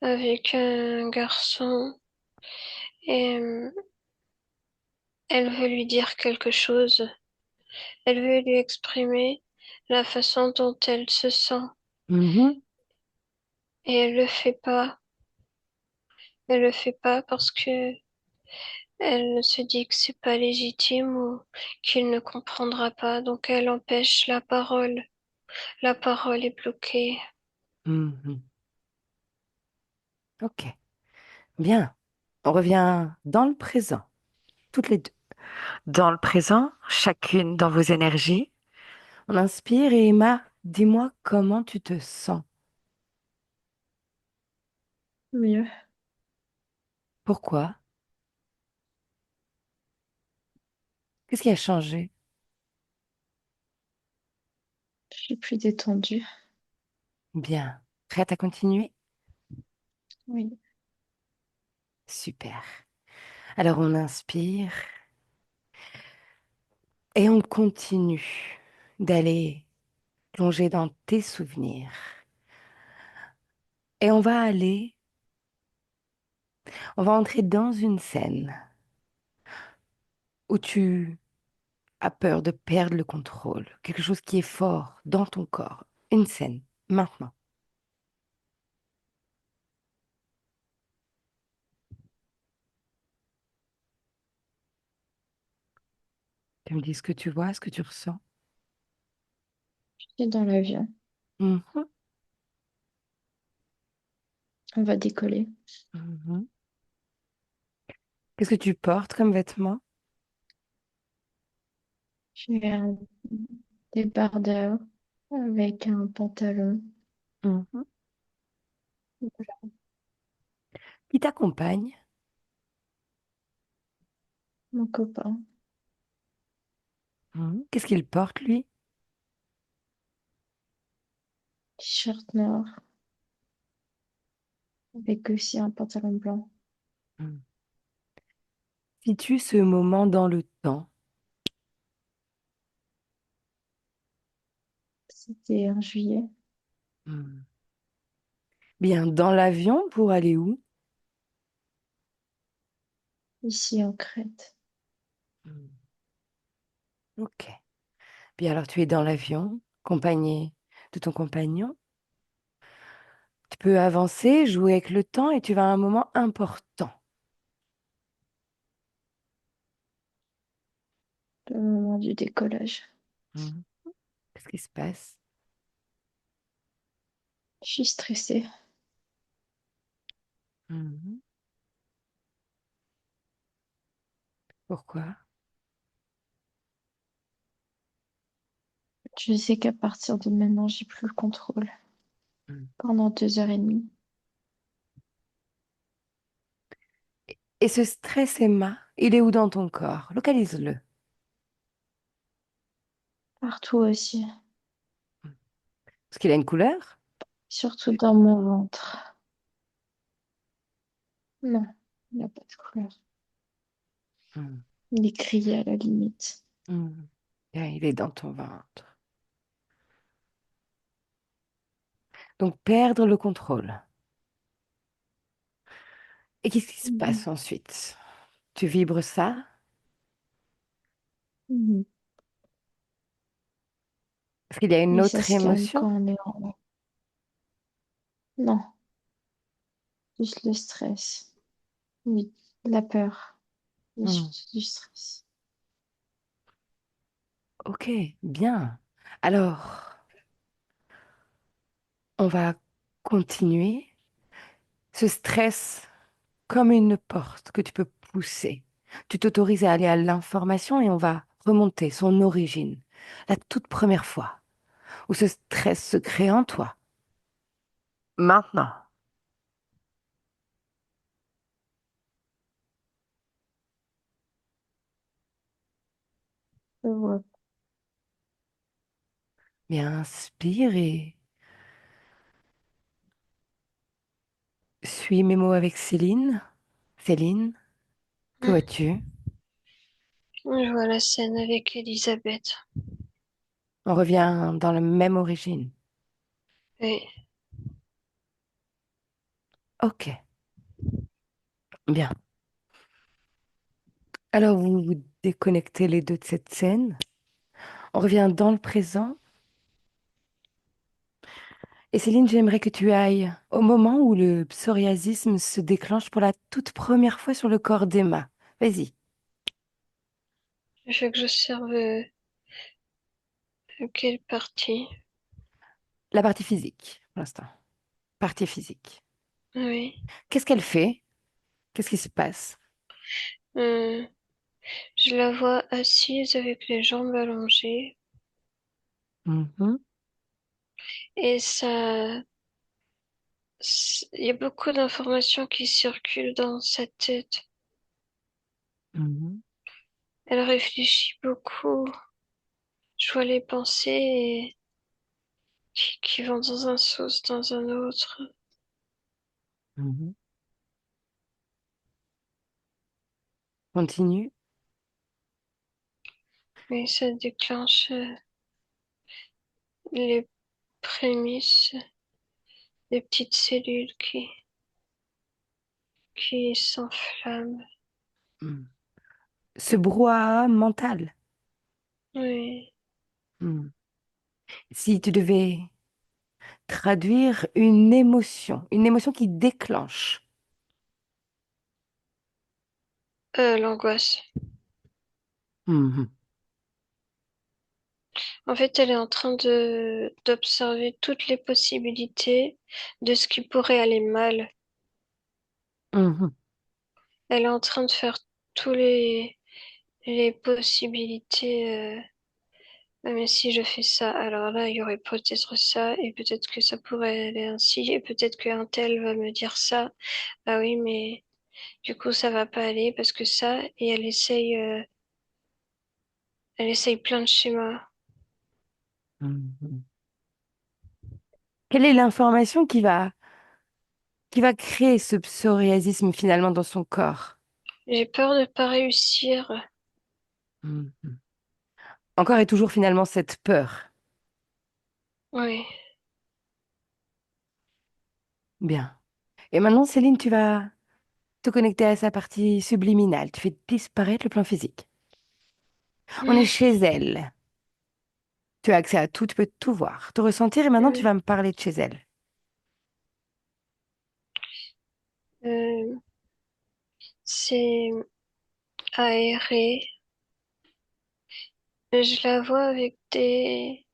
avec un garçon et elle veut lui dire quelque chose. Elle veut lui exprimer la façon dont elle se sent Mhm, et elle le fait pas. Elle le fait pas parce que elle se dit que c'est pas légitime ou qu'il ne comprendra pas, donc elle empêche la parole. La parole est bloquée. mhm. Ok, bien. On revient dans le présent, toutes les deux. Dans le présent, chacune dans vos énergies. On inspire et Emma, dis-moi comment tu te sens. Mieux. Pourquoi? Qu'est-ce qui a changé? Je suis plus détendue. Bien. Prête à continuer? Oui. Super. Alors on inspire et on continue d'aller plonger dans tes souvenirs. Et on va entrer dans une scène où tu as peur de perdre le contrôle, quelque chose qui est fort dans ton corps. Une scène, maintenant. Tu me dis ce que tu vois, ce que tu ressens. Je suis dans l'avion. Mhm, On va décoller. mhm. Qu'est-ce que tu portes comme vêtements? J'ai un débardeur avec un pantalon. Mhm. Qui t'accompagne? Mon copain. Mhm. Qu'est-ce qu'il porte, lui? T-shirt noir avec aussi un pantalon blanc. Mhm. Situe ce moment dans le temps. C'était en juillet. Mhm. Bien, dans l'avion pour aller où? Ici en Crète. Mhm. Ok. Bien, alors tu es dans l'avion, accompagné de ton compagnon. Tu peux avancer, jouer avec le temps et tu vas à un moment important. Le moment du décollage. Mhm. Qu'est-ce qui se passe? Je suis stressée. Mhm. Pourquoi? Je sais qu'à partir de maintenant, j'ai plus le contrôle. Mhm. Pendant 2 heures et demie. Et ce stress, Emma, il est où dans ton corps? Localise-le. Partout aussi. Est-ce qu'il a une couleur? Surtout dans mon ventre. Non, il n'y a pas de couleur. Mhm. Il est gris à la limite. Mhm. Bien, il est dans ton ventre. Donc, perdre le contrôle. Et qu'est-ce qui se passe Mhm. ensuite? Tu vibres ça? Mhm. Est-ce qu'il y a une Mais ça autre se calme émotion? quand on est en haut. Non, juste le stress. Oui, la peur. Mais Mhm. surtout du stress. Ok, bien. Alors, on va continuer. Ce stress comme une porte que tu peux pousser. Tu t'autorises à aller à l'information et on va remonter son origine. La toute première fois où ce stress se crée en toi. Maintenant. Je vois. Bien, inspire et suis mes mots avec Céline. Céline, que Hmm. vois-tu? Je vois la scène avec Elisabeth. On revient dans la même origine. Oui, Ok, bien. Alors vous vous déconnectez les deux de cette scène. On revient dans le présent. Et Céline, j'aimerais que tu ailles au moment où le psoriasisme se déclenche pour la toute première fois sur le corps d'Emma. Vas-y, je veux que j'observe quelle partie. la partie physique, pour l'instant. Partie physique. Oui. Qu'est-ce qu'elle fait? Qu'est-ce qui se passe? Euh, je la vois assise avec les jambes allongées Mhm, et il y a beaucoup d'informations qui circulent dans sa tête. mhm, Elle réfléchit beaucoup. Je vois les pensées qui vont dans un sens, dans un autre. mhm. Continue. Mais ça déclenche les prémices des petites cellules qui s'enflamment. Mhm. Ce brouhaha mental. Oui. Mhm. Si tu devais traduire une émotion qui déclenche. L'angoisse. Mhm, En fait, elle est en train d'observer toutes les possibilités de ce qui pourrait aller mal. mhm, Elle est en train de faire tous les possibilités. Ah, mais si je fais ça, alors là, il y aurait peut-être ça, et peut-être que ça pourrait aller ainsi, et peut-être qu'un tel va me dire ça. Ah oui, mais du coup, ça va pas aller parce que ça, et elle essaye plein de schémas. mhm. Quelle est l'information qui va créer ce psoriasisme finalement dans son corps? J'ai peur de pas réussir. Mhm. Encore et toujours finalement cette peur. Oui. Bien. Et maintenant, Céline, tu vas te connecter à sa partie subliminale. Tu fais disparaître le plan physique. On est Hmm. chez elle. Tu as accès à tout, tu peux tout voir, tout ressentir, et maintenant tu Oui. vas me parler de chez elle. Euh, c'est aéré. Je la vois avec des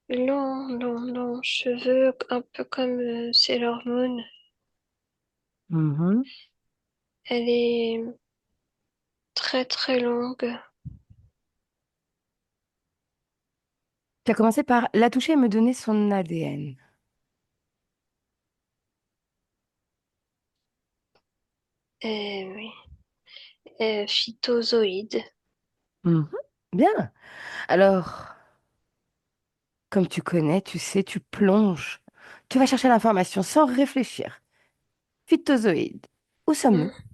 longs cheveux, un peu comme Sailor Moon. Mhm. Elle est très longue. Tu as commencé par la toucher et me donner son ADN. Oui. Phytozoïde. Mhm. Bien. Alors, comme tu connais, tu sais, tu plonges. Tu vas chercher l'information sans réfléchir. Phytozoïde. Où sommes-nous? Hmm.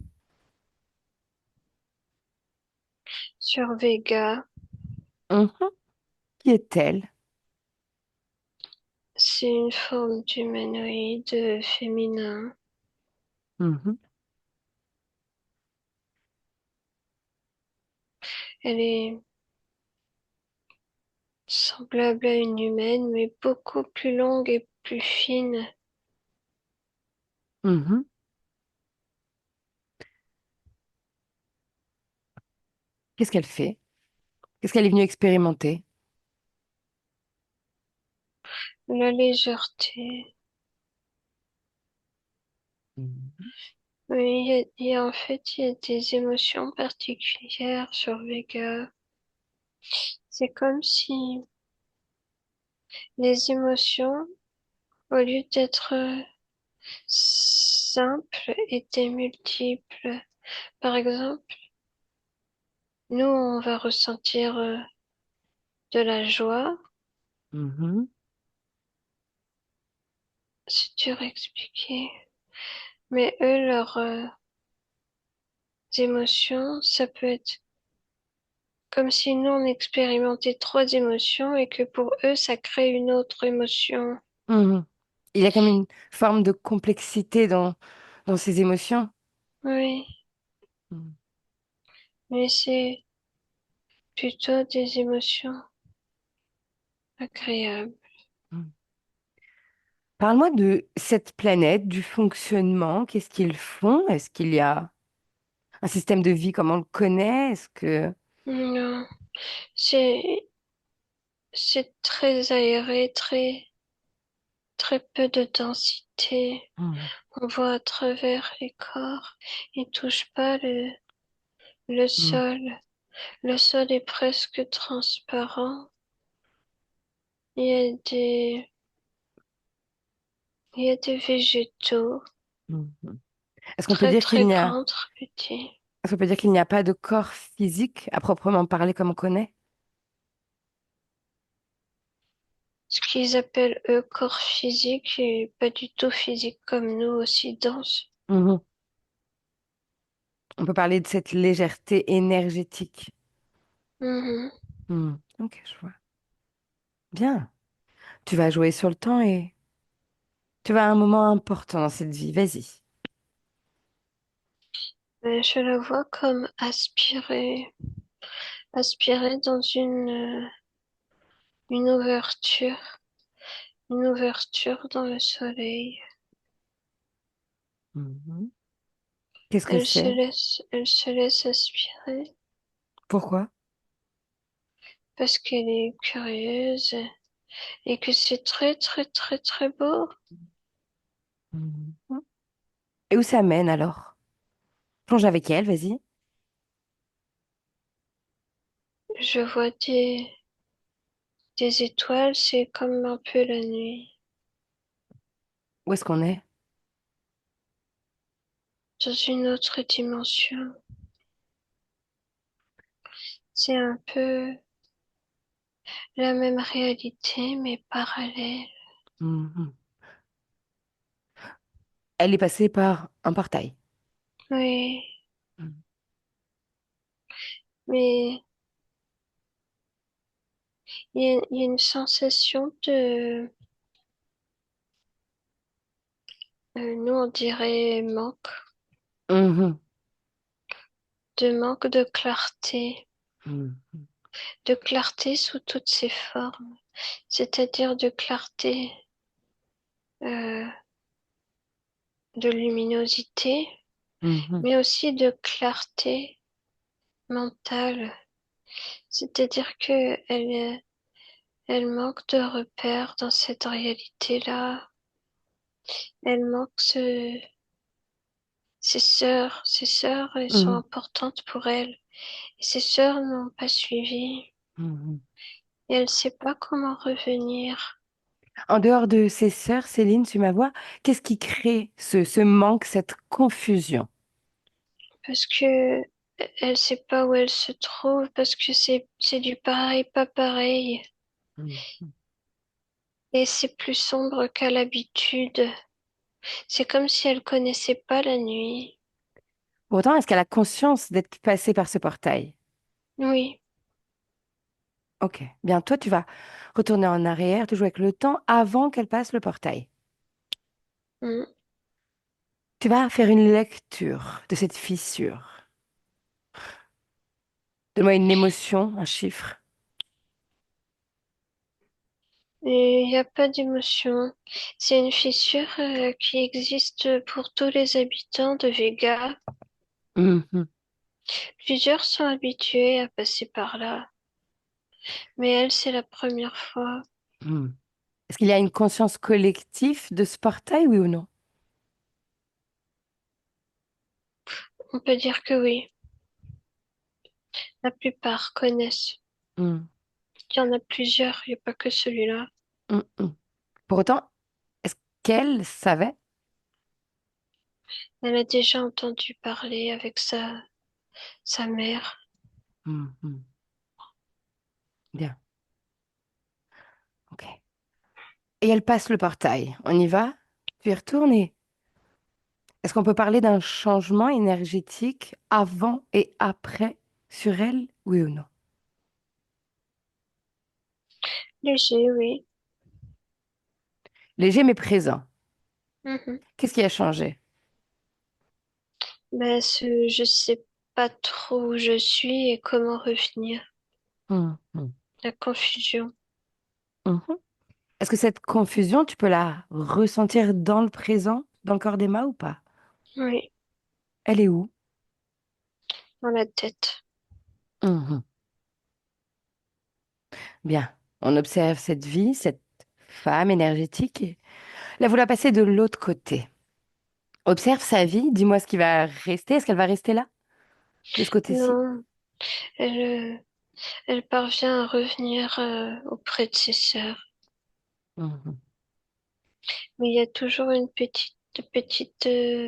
Sur Vega, Mhm. Qui est-elle? c'est une forme d'humanoïde féminin. Mhm. Elle est semblable à une humaine, mais beaucoup plus longue et plus fine. Mhm. Qu'est-ce qu'elle fait? Qu'est-ce qu'elle est venue expérimenter? La légèreté. Mhm. Oui, en fait, il y a des émotions particulières sur Vega. C'est comme si les émotions, au lieu d'être simples, étaient multiples. Par exemple, nous, on va ressentir de la joie. Mhm. C'est dur à expliquer. Mais eux, leurs émotions, ça peut être comme si nous, on expérimentait trois émotions et que pour eux, ça crée une autre émotion. Mhm. Il y a comme une forme de complexité dans ses émotions. Oui, Mhm. mais c'est plutôt des émotions agréables. Mhm. Parle-moi de cette planète, du fonctionnement. Qu'est-ce qu'ils font? Est-ce qu'il y a un système de vie comme on le connaît? Est-ce que... Non, c'est c'est très aéré, très peu de densité. Mhm. On voit à travers les corps. Ils touchent pas le Mhm. sol. Le sol est presque transparent. Il y a des, il y a des végétaux Mhm. Est-ce qu'on peut très dire très qu'il n'y a... grands, très petits. Est-ce qu'on peut dire qu'il n'y a pas de corps physique à proprement parler comme on connaît? Ce qu'ils appellent eux corps physique est pas du tout physique comme nous, aussi dense. Mhm. On peut parler de cette légèreté énergétique. Mhm. Mhm. Ok, je vois. Bien. Tu vas jouer sur le temps et tu vas à un moment important dans cette vie. Vas-y. Mais je la vois comme aspirer dans une une ouverture dans le soleil. Mhm. Qu'est-ce que c'est? Elle se laisse aspirer Pourquoi? parce qu'elle est curieuse et que c'est très beau. Mhm. Et où ça mène alors? Plonge avec elle, vas-y. Je vois des étoiles, c'est comme un peu la nuit. Où est-ce qu'on est? Dans une autre dimension. C'est un peu la même réalité, mais parallèle. Mhm. Elle est passée par un portail. Oui, Mhm. mais il y a une sensation nous on dirait Mhm. de manque de clarté. Mhm. de clarté sous toutes ses formes, c'est-à-dire de clarté, euh, de luminosité, Mhm, mais aussi de clarté mentale, c'est-à-dire que elle manque de repères dans cette réalité-là. Elle manque ses sœurs, elles sont mhm, importantes pour elle. Et ses sœurs n'ont pas suivi. mhm. Et elle ne sait pas comment revenir. En dehors de ses sœurs, Céline, tu ma voix, qu'est-ce qui crée ce manque, cette confusion? Parce que elle sait pas où elle se trouve, parce que c'est du pareil, pas pareil. Mhm. Et c'est plus sombre qu'à l'habitude. C'est comme si elle connaissait pas la nuit. Pourtant, est-ce qu'elle a conscience d'être passée par ce portail? Oui. Ok, bien, toi, tu vas retourner en arrière, tu joues avec le temps avant qu'elle passe le portail. Mm. Tu vas faire une lecture de cette fissure. Donne-moi une émotion, un chiffre. Et il n'y a pas d'émotion. C'est une fissure qui existe pour tous les habitants de Vega. Mhm, Plusieurs sont habitués à passer par là. Mais elle, c'est la première fois. mhm. Est-ce qu'il y a une conscience collective de ce portail, oui ou non? On peut dire que oui. La plupart connaissent. Mhm, Il y en a plusieurs, il n'y a pas que celui-là. mhm. Pour autant, est-ce qu'elle savait? Elle a déjà entendu parler avec sa mère. Mhm. Bien, ok. Et elle passe le portail. On y va? Tu y retournes et est-ce qu'on peut parler d'un changement énergétique avant et après sur elle, oui ou non? Léger, oui. Léger mais présent. Mhm. Qu'est-ce qui a changé? Ben, je sais pas trop où je suis et comment revenir. Mhm. La confusion. Mhm. Est-ce que cette confusion, tu peux la ressentir dans le présent, dans le corps d'Emma ou pas? Oui, Elle est où? dans la tête. Mhm. Bien, on observe cette vie, cette femme énergétique, et la voilà passer de l'autre côté. Observe sa vie, dis-moi ce qui va rester. Est-ce qu'elle va rester là, de ce côté-ci? Non, elle, elle parvient à revenir auprès de ses sœurs. Mhm. Mais il y a toujours une petite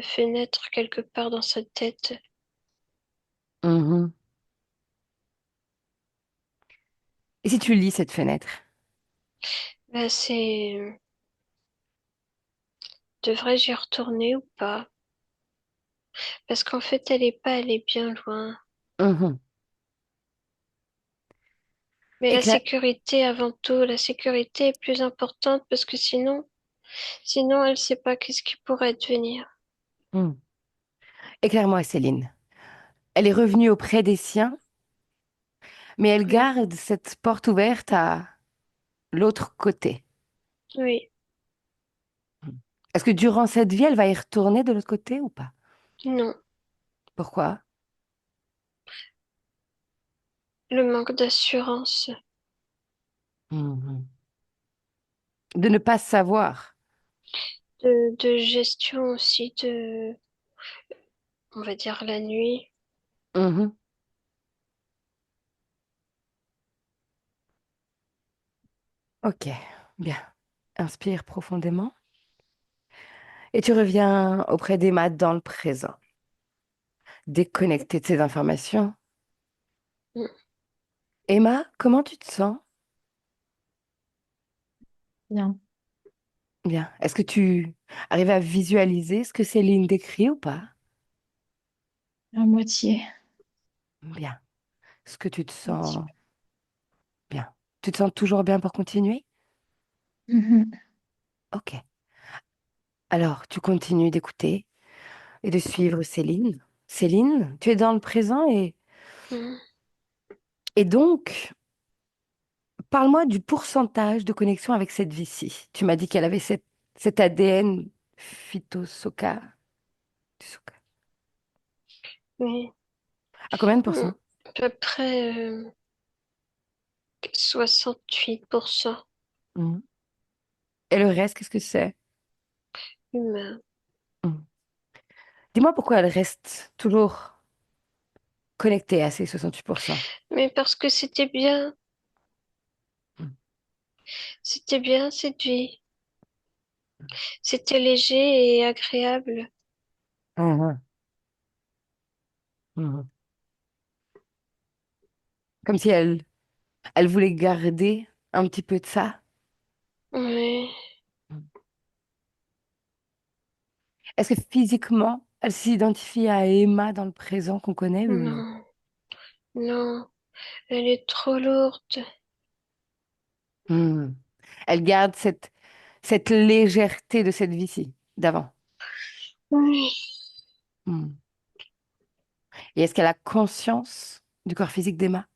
fenêtre quelque part dans sa tête. Mhm. Et si tu lis cette fenêtre? Ben, devrais-je y retourner ou pas? Parce qu'en fait, elle est bien loin. Mhm. Mais la Éclaire... sécurité avant tout, la sécurité est plus importante parce que sinon, elle sait pas qu'est-ce qui pourrait advenir. Mhm. Éclaire-moi, Céline. Elle est revenue auprès des siens, mais elle Oui, garde cette porte ouverte à l'autre côté. oui, Mhm. Est-ce que durant cette vie, elle va y retourner de l'autre côté ou pas? non. Pourquoi? Le manque d'assurance, Mhm. De ne pas savoir. de gestion aussi on va dire la nuit. Mhm. Ok, bien. Inspire profondément et tu reviens auprès d'Emma dans le présent, déconnectée de ces informations. Mm. Emma, comment tu te sens? Bien, Bien. Est-ce que tu arrives à visualiser ce que Céline décrit ou pas? à moitié. Bien. Est-ce que tu te Un petit sens bien? Tu te sens toujours bien pour continuer? peu. Mhm. Ok. Alors, tu continues d'écouter et de suivre Céline. Céline, tu es dans le présent et Mm. Et donc, parle-moi du pourcentage de connexion avec cette vie-ci. Tu m'as dit qu'elle avait cet ADN phytosoca. Oui. À combien de Hmm. pourcents? À peu près 68% Mhm. Et le reste, qu'est-ce que c'est? humain. Mhm. Dis-moi pourquoi elle reste toujours connectée à ces 68%. Mais parce que Mhm. c'était bien cette vie. C'était léger et agréable. Mhm. Mhm. Comme si elle voulait garder un petit peu de ça. Oui, Mhm. Est-ce que physiquement, elle s'identifie à Emma dans le présent qu'on connaît, oui ou non? non, non, elle est trop lourde. Mhm. Elle garde cette légèreté de cette vie-ci, d'avant. Oui, Mhm. Et est-ce qu'elle a conscience du corps physique d'Emma?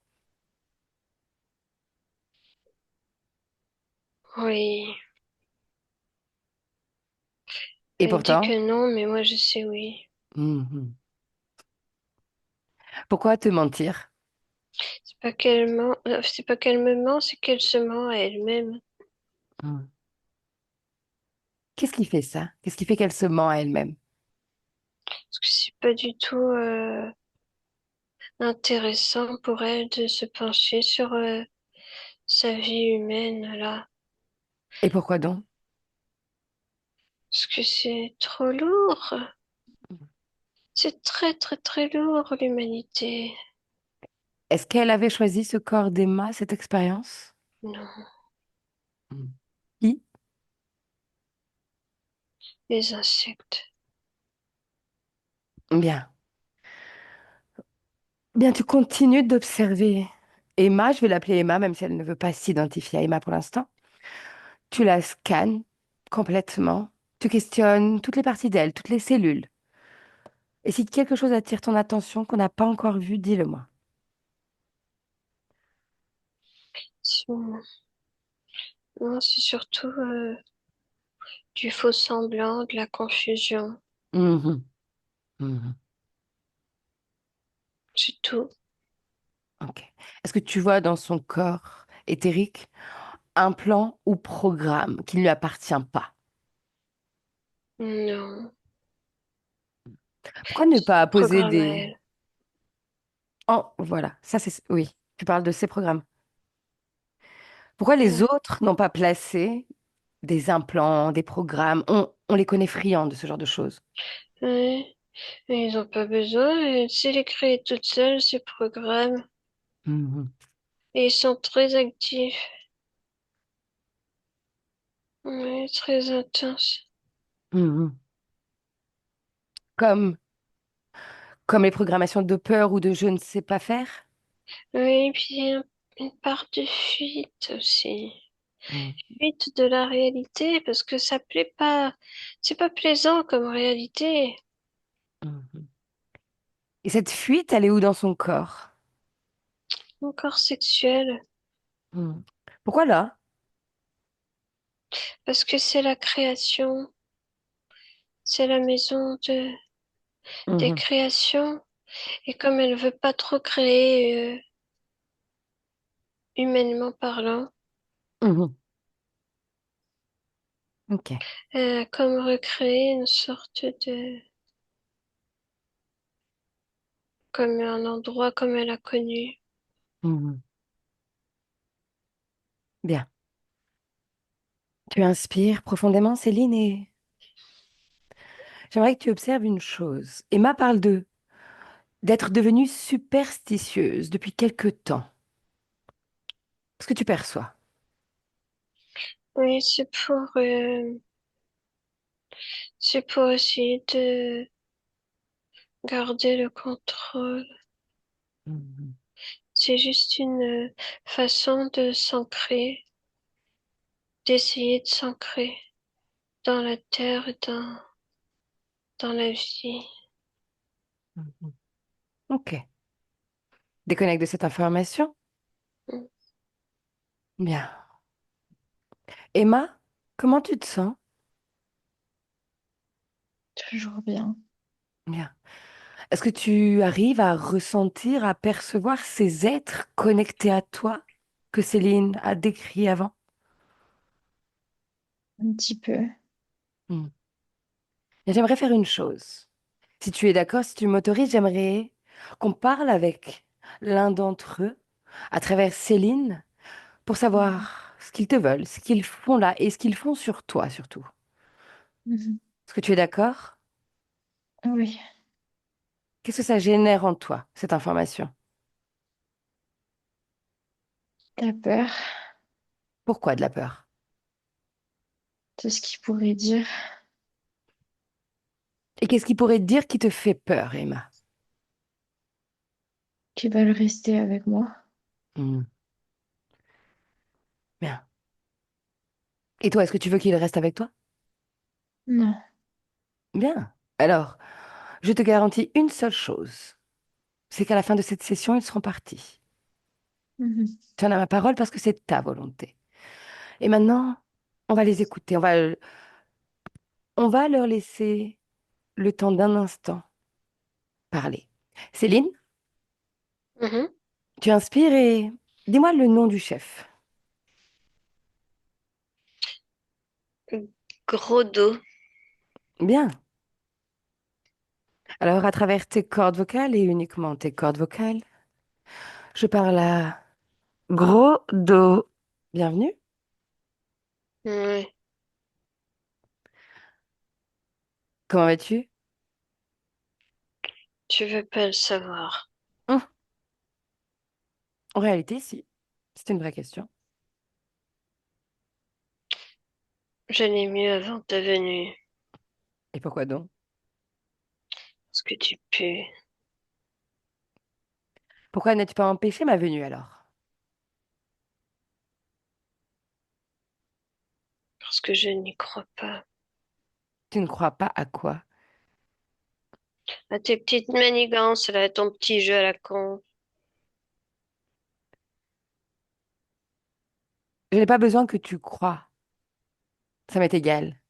oui. Et Elle dit que pourtant, non, mais moi je sais oui. mhm. Pourquoi te mentir? C'est pas qu'elle me ment, c'est qu'elle se ment à elle-même. Mhm. Qu'est-ce qui fait ça? Qu'est-ce qui fait qu'elle se ment à elle-même? Parce que c'est pas du tout intéressant pour elle de se pencher sur sa vie humaine là. Et pourquoi donc? Parce que c'est trop lourd. C'est très très très lourd l'humanité. Est-ce qu'elle avait choisi ce corps d'Emma, cette expérience? Non, Mhm. Qui? les insectes. Bien. Bien, tu continues d'observer Emma, je vais l'appeler Emma, même si elle ne veut pas s'identifier à Emma pour l'instant. Tu la scannes complètement. Tu questionnes toutes les parties d'elle, toutes les cellules. Et si quelque chose attire ton attention qu'on n'a pas encore vu, dis-le-moi. Non, c'est surtout du faux semblant, de la confusion. Mhm, mhm. C'est tout. Ok. Est-ce que tu vois dans son corps éthérique un plan ou programme qui ne lui appartient pas? Non, Pourquoi ne pas poser programme à des... elle. Oh, voilà, ça c'est... Oui, tu parles de ces programmes. Pourquoi les Ouais. autres n'ont pas placé des implants, des programmes? On les connaît friands de ce genre de choses. Ouais. Mais ils n'ont pas besoin. C'est les créer toutes seules, ces programmes. Mhm, Et ils sont très actifs. Ouais, très intenses. mhm. Comme, comme les programmations de peur ou de je ne sais pas faire? Oui, et puis une part de fuite aussi. Mhm, Fuite de la réalité, parce que ça plaît pas. C'est pas plaisant comme réalité. mhm. Et cette fuite, elle est où dans son corps? Mon corps sexuel, Mhm. Pourquoi là? parce que c'est la création. C'est la maison des Mhm, créations. Et comme elle veut pas trop créer, humainement parlant, mhm. Ok. elle a comme recréé une sorte de, comme un endroit comme elle a connu. Mhm. Bien. Tu inspires profondément, Céline, et j'aimerais que tu observes une chose. Emma parle d'être devenue superstitieuse depuis quelque temps. Ce que tu perçois. Oui, c'est pour essayer de garder le contrôle. Mhm, C'est juste une façon de s'ancrer, d'essayer de s'ancrer dans la terre et dans la vie. mhm. Ok. Déconnecte de cette information. Mm. Bien. Emma, comment tu te sens? Toujours bien. Bien. Est-ce que tu arrives à ressentir, à percevoir ces êtres connectés à toi que Céline a décrits avant? Un petit peu. Hmm. Et j'aimerais faire une chose. Si tu es d'accord, si tu m'autorises, j'aimerais qu'on parle avec l'un d'entre eux à travers Céline pour Mhm. savoir ce qu'ils te veulent, ce qu'ils font là et ce qu'ils font sur toi surtout. Mhm. Est-ce que tu es d'accord? Oui, Qu'est-ce que ça génère en toi, cette information? la peur, Pourquoi de la peur? tout ce qu'il pourrait dire, Et qu'est-ce qui pourrait te dire qui te fait peur, Emma? qu'ils veulent rester avec moi. Hmm. Bien. Et toi, est-ce que tu veux qu'il reste avec toi? Non. Bien. Alors, je te garantis une seule chose, c'est qu'à la fin de cette session, ils seront partis. Mhm. Tu en as ma parole parce que c'est ta volonté. Et maintenant, on va les écouter, on va leur laisser le temps d'un instant parler. Céline, Mhm. tu inspires et dis-moi le nom du chef. Gros dos. Bien. Alors, à travers tes cordes vocales et uniquement tes cordes vocales, je parle à gros do. Bienvenue. Ouais, Comment vas-tu? tu veux pas le savoir. Hum, En réalité, si. C'est une vraie question. J'allais mieux avant ta venue. Et pourquoi donc? Parce que tu pues. Pourquoi n'as-tu pas empêché ma venue alors? Parce que je n'y crois pas. Tu ne crois pas à quoi? À tes petites manigances, là, à ton petit jeu à la con. Je n'ai pas besoin que tu crois. Ça m'est égal.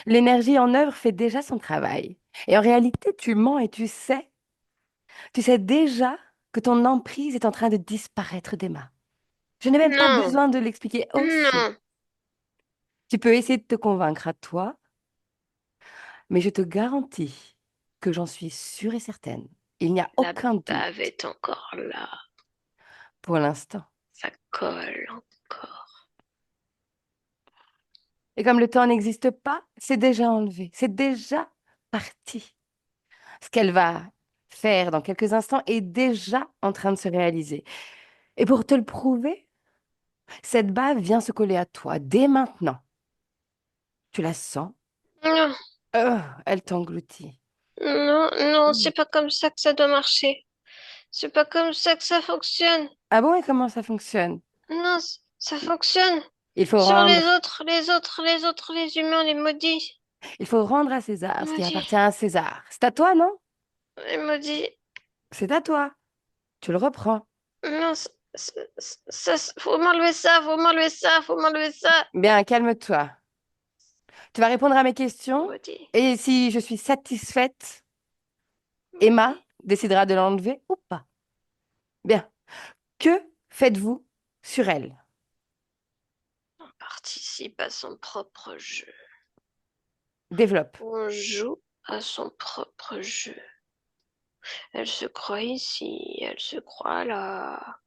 L'énergie en œuvre fait déjà son travail. Et en réalité, tu mens et tu sais déjà que ton emprise est en train de disparaître d'Emma. Je n'ai même pas Non, besoin de l'expliquer aussi. non. Tu peux essayer de te convaincre à toi, mais je te garantis que j'en suis sûre et certaine. Il n'y a La aucun bave doute est encore là. pour l'instant. Ça colle encore. Et comme le temps n'existe pas, c'est déjà enlevé, c'est déjà parti. Ce qu'elle va faire dans quelques instants est déjà en train de se réaliser. Et pour te le prouver, cette bave vient se coller à toi dès maintenant. Tu la sens? Non, Elle t'engloutit. non, non, Mm. c'est pas comme ça que ça doit marcher. C'est pas comme ça que ça fonctionne. Ah bon, et comment ça fonctionne? Non, ça fonctionne. Il faut Sur rendre, les humains, les maudits. il faut rendre à César ce qui Maudits, appartient à César. C'est à toi, non? les maudits. C'est à toi. Tu le reprends. Non, faut m'enlever ça, faut m'enlever ça, faut m'enlever ça. Bien, calme-toi. Tu vas répondre à mes questions Maudit, et si je suis satisfaite, Emma maudit. décidera de l'enlever ou pas. Bien. Que faites-vous sur elle? On participe à son propre jeu. Développe. On joue à son propre jeu. Elle se croit ici, elle se croit là.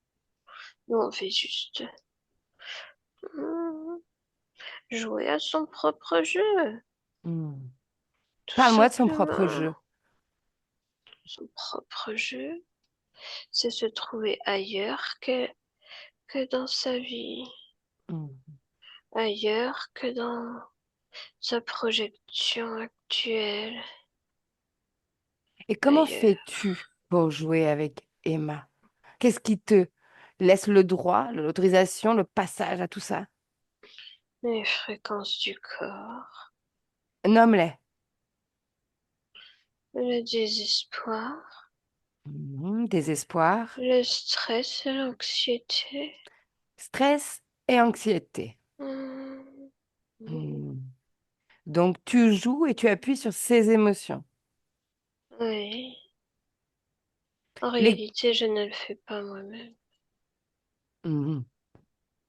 Nous, on fait juste hmm, jouer à son propre jeu, Hmm. tout Parle-moi de son propre simplement. jeu. Son propre jeu, c'est se trouver ailleurs que dans sa vie, Hmm. ailleurs que dans sa projection actuelle, Et comment ailleurs. fais-tu pour jouer avec Emma? Qu'est-ce qui te laisse le droit, l'autorisation, le passage à tout ça? Les fréquences du corps, Nomme-les. le désespoir, Désespoir, le stress et l'anxiété. stress et anxiété. Hmm, Hmm. Donc, tu joues et tu appuies sur ces émotions. oui, en Les... réalité, je ne le fais pas moi-même. Mhm.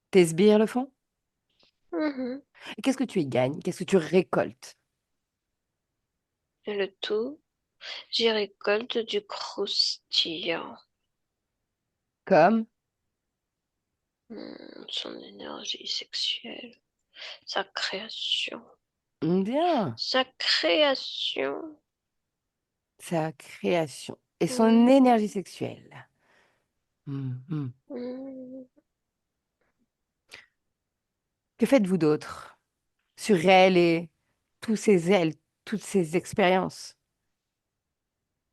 Tes sbires le font? Mhm. Et qu'est-ce que tu y gagnes? Qu'est-ce que tu récoltes? Et le tout, j'y récolte du croustillant. Comme? Son énergie sexuelle, sa création. Bien, Sa création. sa création et son Hmm, énergie sexuelle. Mhm. hmm. Que faites-vous d'autre sur elle et tous ces ailes, toutes ces expériences?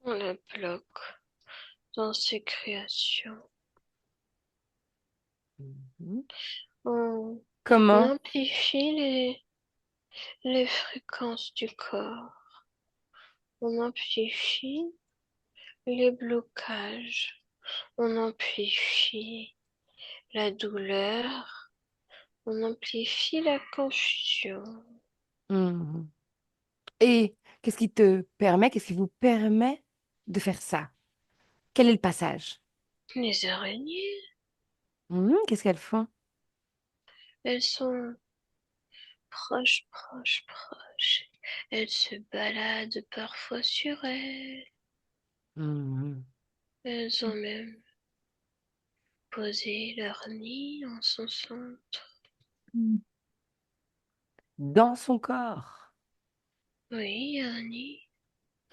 On la bloque dans ses créations. Mhm. On, on Comment? amplifie les fréquences du corps. On amplifie les blocages. On amplifie la douleur. On amplifie la confusion. Mhm. Et qu'est-ce qui te permet, qu'est-ce qui vous permet de faire ça? Quel est le passage? Les araignées, Qu'est-ce qu'elles font? elles sont proches, proches, proches. Elles se baladent parfois sur elle. Mhm. Elles ont même posé leur nid en son centre. Mhm. Dans son corps. Oui, un nid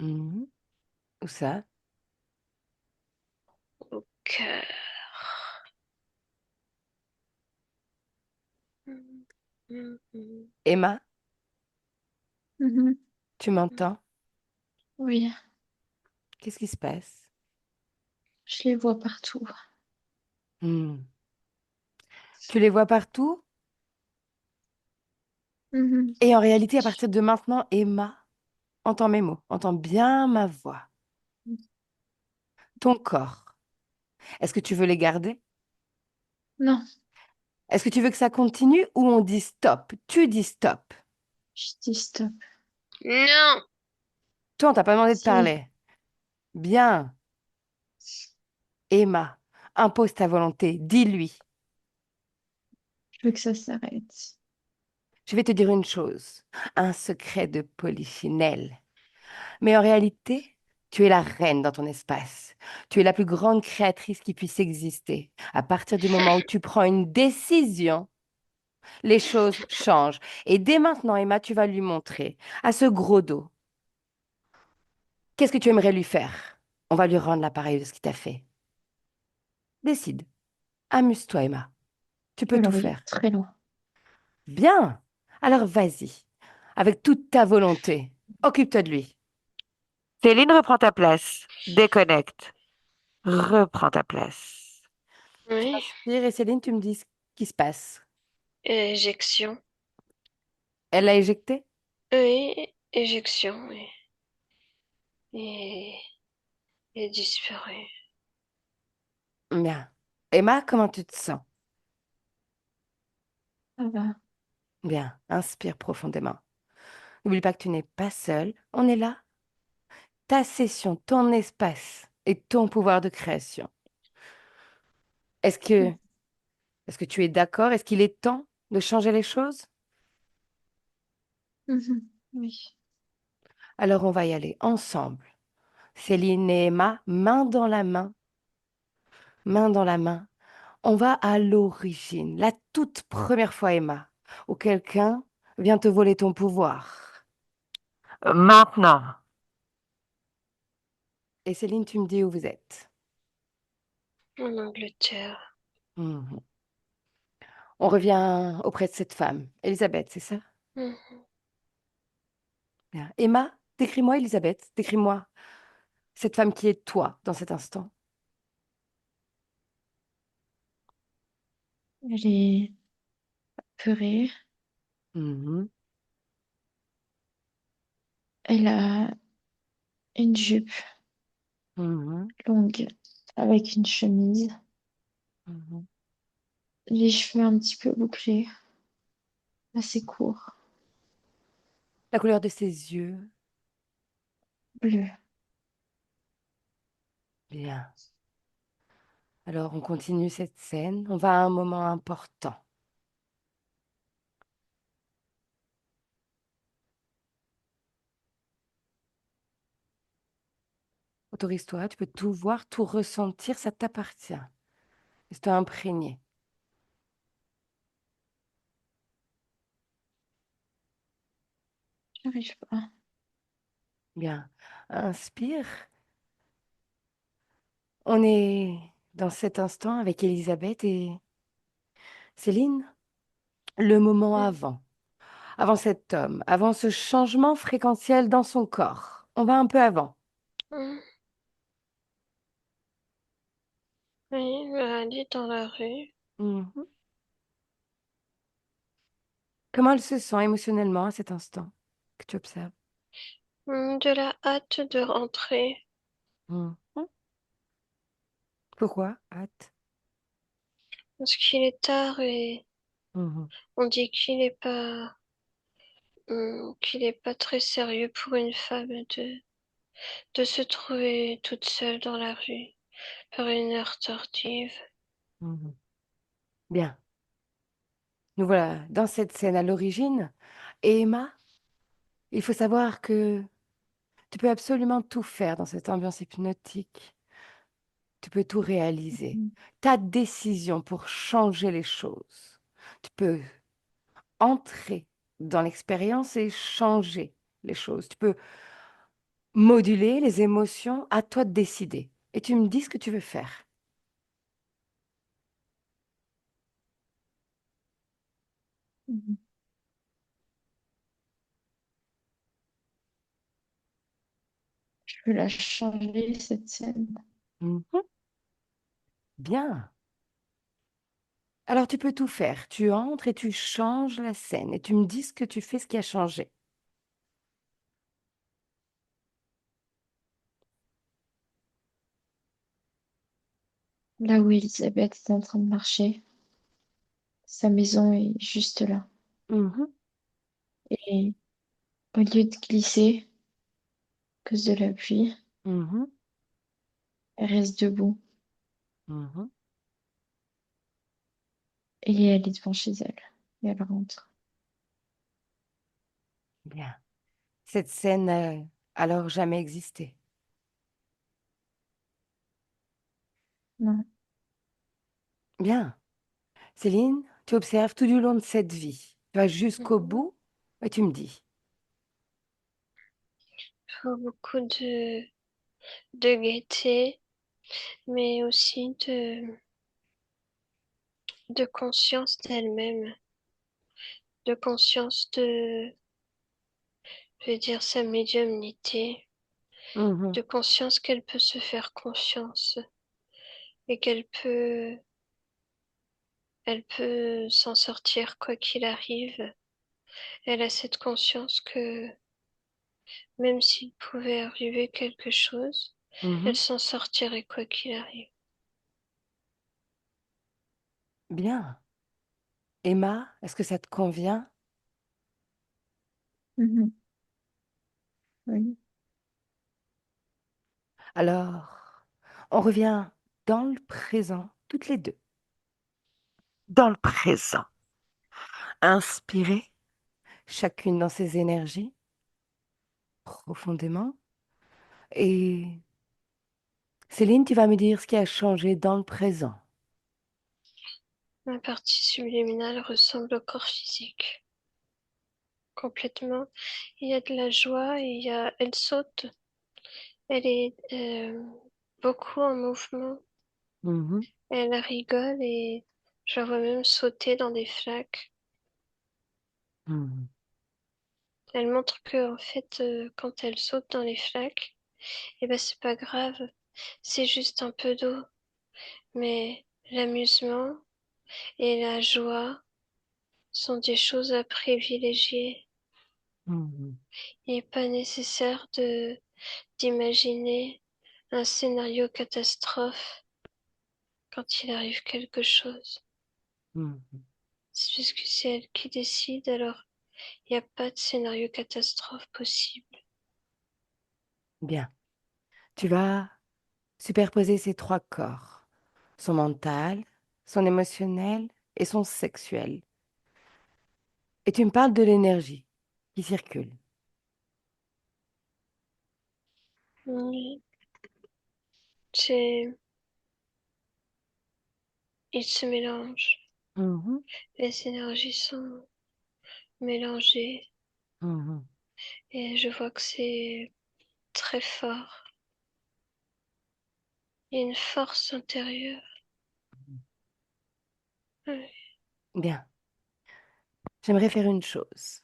Mhm. Où ça? au cœur. Emma, Mhm. tu m'entends? Oui, Qu'est-ce qui se passe? je les vois partout. Hmm. Tu les vois partout? Mhm. Et en réalité, à partir de maintenant, Emma, entends mes mots, entends bien ma voix. Ton corps, est-ce que tu veux les garder? Non, Est-ce que tu veux que ça continue ou on dit stop? Tu dis stop. je dis stop. Non, Toi, on t'a pas demandé de Si, parler. Bien, Emma, impose ta volonté, dis-lui. je veux que ça s'arrête. Je vais te dire une chose, un secret de polichinelle. Mais en réalité, tu es la reine dans ton espace. Tu es la plus grande créatrice qui puisse exister. À partir du moment où tu prends une décision, les choses changent. Et dès maintenant, Emma, tu vas lui montrer à ce gros dos. Qu'est-ce que tu aimerais lui faire? On va lui rendre l'appareil de ce qu'il t'a fait. Décide. Amuse-toi, Emma. Tu peux tout Alors, il est faire. très loin. Bien. Alors vas-y. Avec toute ta volonté. Occupe-toi de lui. Céline, reprends ta place. Déconnecte. Reprends ta place. Tu oui, inspires et Céline, tu me dis ce qui se passe. éjection. Elle l'a éjecté? Oui, éjection, oui. Et, et disparu. Bien. Emma, comment tu te sens? Ça va. Bien. Inspire profondément. N'oublie pas que tu n'es pas seule. On est là. Ta session, ton espace et ton pouvoir de création. Est-ce que, est-ce que tu es d'accord? Est-ce qu'il est temps de changer les choses? Mhm. Oui. Alors on va y aller ensemble. Céline et Emma, main dans la main, main dans la main. On va à l'origine, la toute première fois, Emma, où quelqu'un vient te voler ton pouvoir. Maintenant. Et Céline, tu me dis où vous êtes. En Angleterre. Mhm. On revient auprès de cette femme, Elisabeth, c'est ça? Mhm. Bien. Emma, décris-moi Elisabeth, décris-moi cette femme qui est toi dans cet instant. Elle est apeurée. Mhm. Elle a une jupe Mhm, longue, avec une chemise, mhm. les cheveux un petit peu bouclés, assez courts, La couleur de ses yeux. bleus. Bien. Alors, on continue cette scène. On va à un moment important. Autorise-toi, tu peux tout voir, tout ressentir, ça t'appartient. Laisse-toi imprégner. J'arrive pas. Bien. Inspire. On est dans cet instant avec Elisabeth et Céline. Le moment avant. Avant cet homme. Avant ce changement fréquentiel dans son corps. On va un peu avant. Hmm. Oui, elle est dans la rue. Mhm. Comment elle se sent émotionnellement à cet instant que tu observes? De la hâte de rentrer. Mhm. Pourquoi? Hâte. Parce qu'il est tard et Mhm. on dit qu'il est pas très sérieux pour une femme de se trouver toute seule dans la rue par une heure tardive. Mhm. Bien. Nous voilà dans cette scène à l'origine. Et Emma, il faut savoir que tu peux absolument tout faire dans cette ambiance hypnotique. Tu peux tout réaliser. Mhm. Ta décision pour changer les choses. Tu peux entrer dans l'expérience et changer les choses. Tu peux moduler les émotions, à toi de décider. Et tu me dis ce que tu veux faire. Mhm. Je veux la changer, cette scène. Mhm. Bien. Alors tu peux tout faire. Tu entres et tu changes la scène. Et tu me dis ce que tu fais, ce qui a changé. Là où Elisabeth est en train de marcher, sa maison est juste là. Mhm. Et au lieu de glisser à cause de la pluie, Mhm. elle reste debout Mhm. et elle est devant chez elle. Et elle rentre. Bien. Cette scène n'a alors jamais existé. Non. Bien. Céline, tu observes tout du long de cette vie. Tu vas jusqu'au Mhm. bout et tu me dis. Faut beaucoup de gaieté, mais aussi de conscience d'elle-même, de conscience je veux dire, sa médiumnité, Mhm. de conscience qu'elle peut se faire confiance et elle peut s'en sortir quoi qu'il arrive. Elle a cette conscience que même s'il pouvait arriver quelque chose, elle Mhm. s'en sortirait quoi qu'il arrive. Bien. Emma, est-ce que ça te convient? Mhm. Oui. Alors, on revient dans le présent, toutes les deux. Dans le présent. Inspirez, chacune dans ses énergies, profondément. Et Céline, tu vas me dire ce qui a changé dans le présent. La partie subliminale ressemble au corps physique. Complètement. Il y a de la joie, elle saute, elle est beaucoup en mouvement, Mhm. elle rigole et je la vois même sauter dans des flaques. Mhm. Elle montre que en fait, quand elle saute dans les flaques, eh ben c'est pas grave, c'est juste un peu d'eau, mais l'amusement et la joie sont des choses à privilégier. Mhm. Il n'est pas nécessaire de d'imaginer un scénario catastrophe quand il arrive quelque chose. Mhm. C'est parce que c'est elle qui décide, alors il n'y a pas de scénario catastrophe possible. Bien. Tu vas superposer ces trois corps, son mental, son émotionnel et son sexuel. Et tu me parles de l'énergie qui circule. Oui, c'est, ils se mélangent. Mhm, Les énergies sont mélangées mhm. et je vois que c'est très fort. Il y a une force intérieure. Ouais, Bien. J'aimerais faire une chose.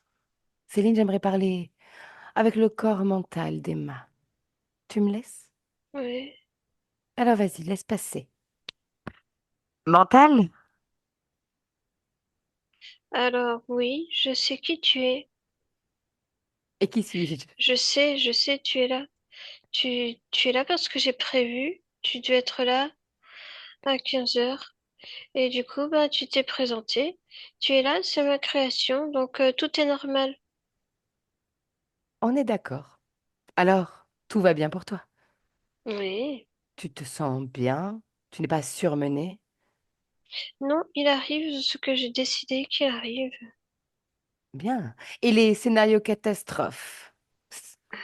Céline, j'aimerais parler avec le corps mental d'Emma. Tu me laisses? ouais. Alors vas-y, laisse passer. Mental? Alors oui, je sais qui tu es. Et qui suis-je? Je sais, tu es là. Tu es là parce que j'ai prévu. Tu dois être là à 15 heures. Et du coup, bah, tu t'es présenté. Tu es là, c'est ma création, donc tout est normal. On est d'accord. Alors, tout va bien pour toi. Oui. Tu te sens bien, tu n'es pas surmené. Non, il arrive ce que j'ai décidé qu'il arrive. Bien. Et les scénarios catastrophes,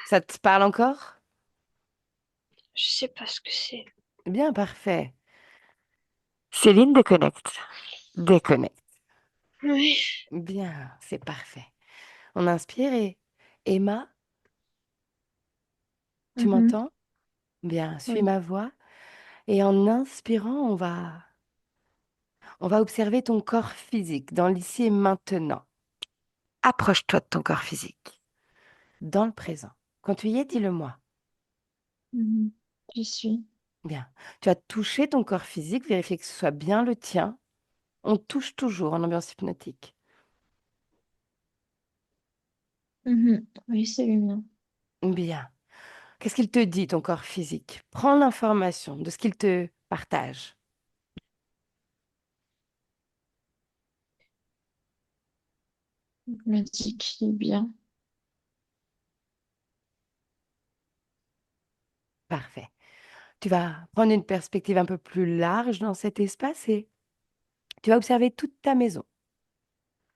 ça te parle encore? Je sais pas ce que c'est. Bien, parfait. Céline déconnecte. Déconnecte. Oui. Bien, c'est parfait. On inspire et Emma, tu Mhm. m'entends? Bien, suis Oui. ma voix. Et en inspirant, on va observer ton corps physique dans l'ici et maintenant. Approche-toi de ton corps physique, dans le présent. Quand tu y es, dis-le-moi. Mhm. J'y suis. Bien. Tu as touché ton corps physique, vérifier que ce soit bien le tien. On touche toujours en ambiance hypnotique. Mhm. Oui, c'est le mien. Bien. Qu'est-ce qu'il te dit, ton corps physique? Prends l'information de ce qu'il te partage. Il me dit qu'il est bien. Parfait. Tu vas prendre une perspective un peu plus large dans cet espace et tu vas observer toute ta maison,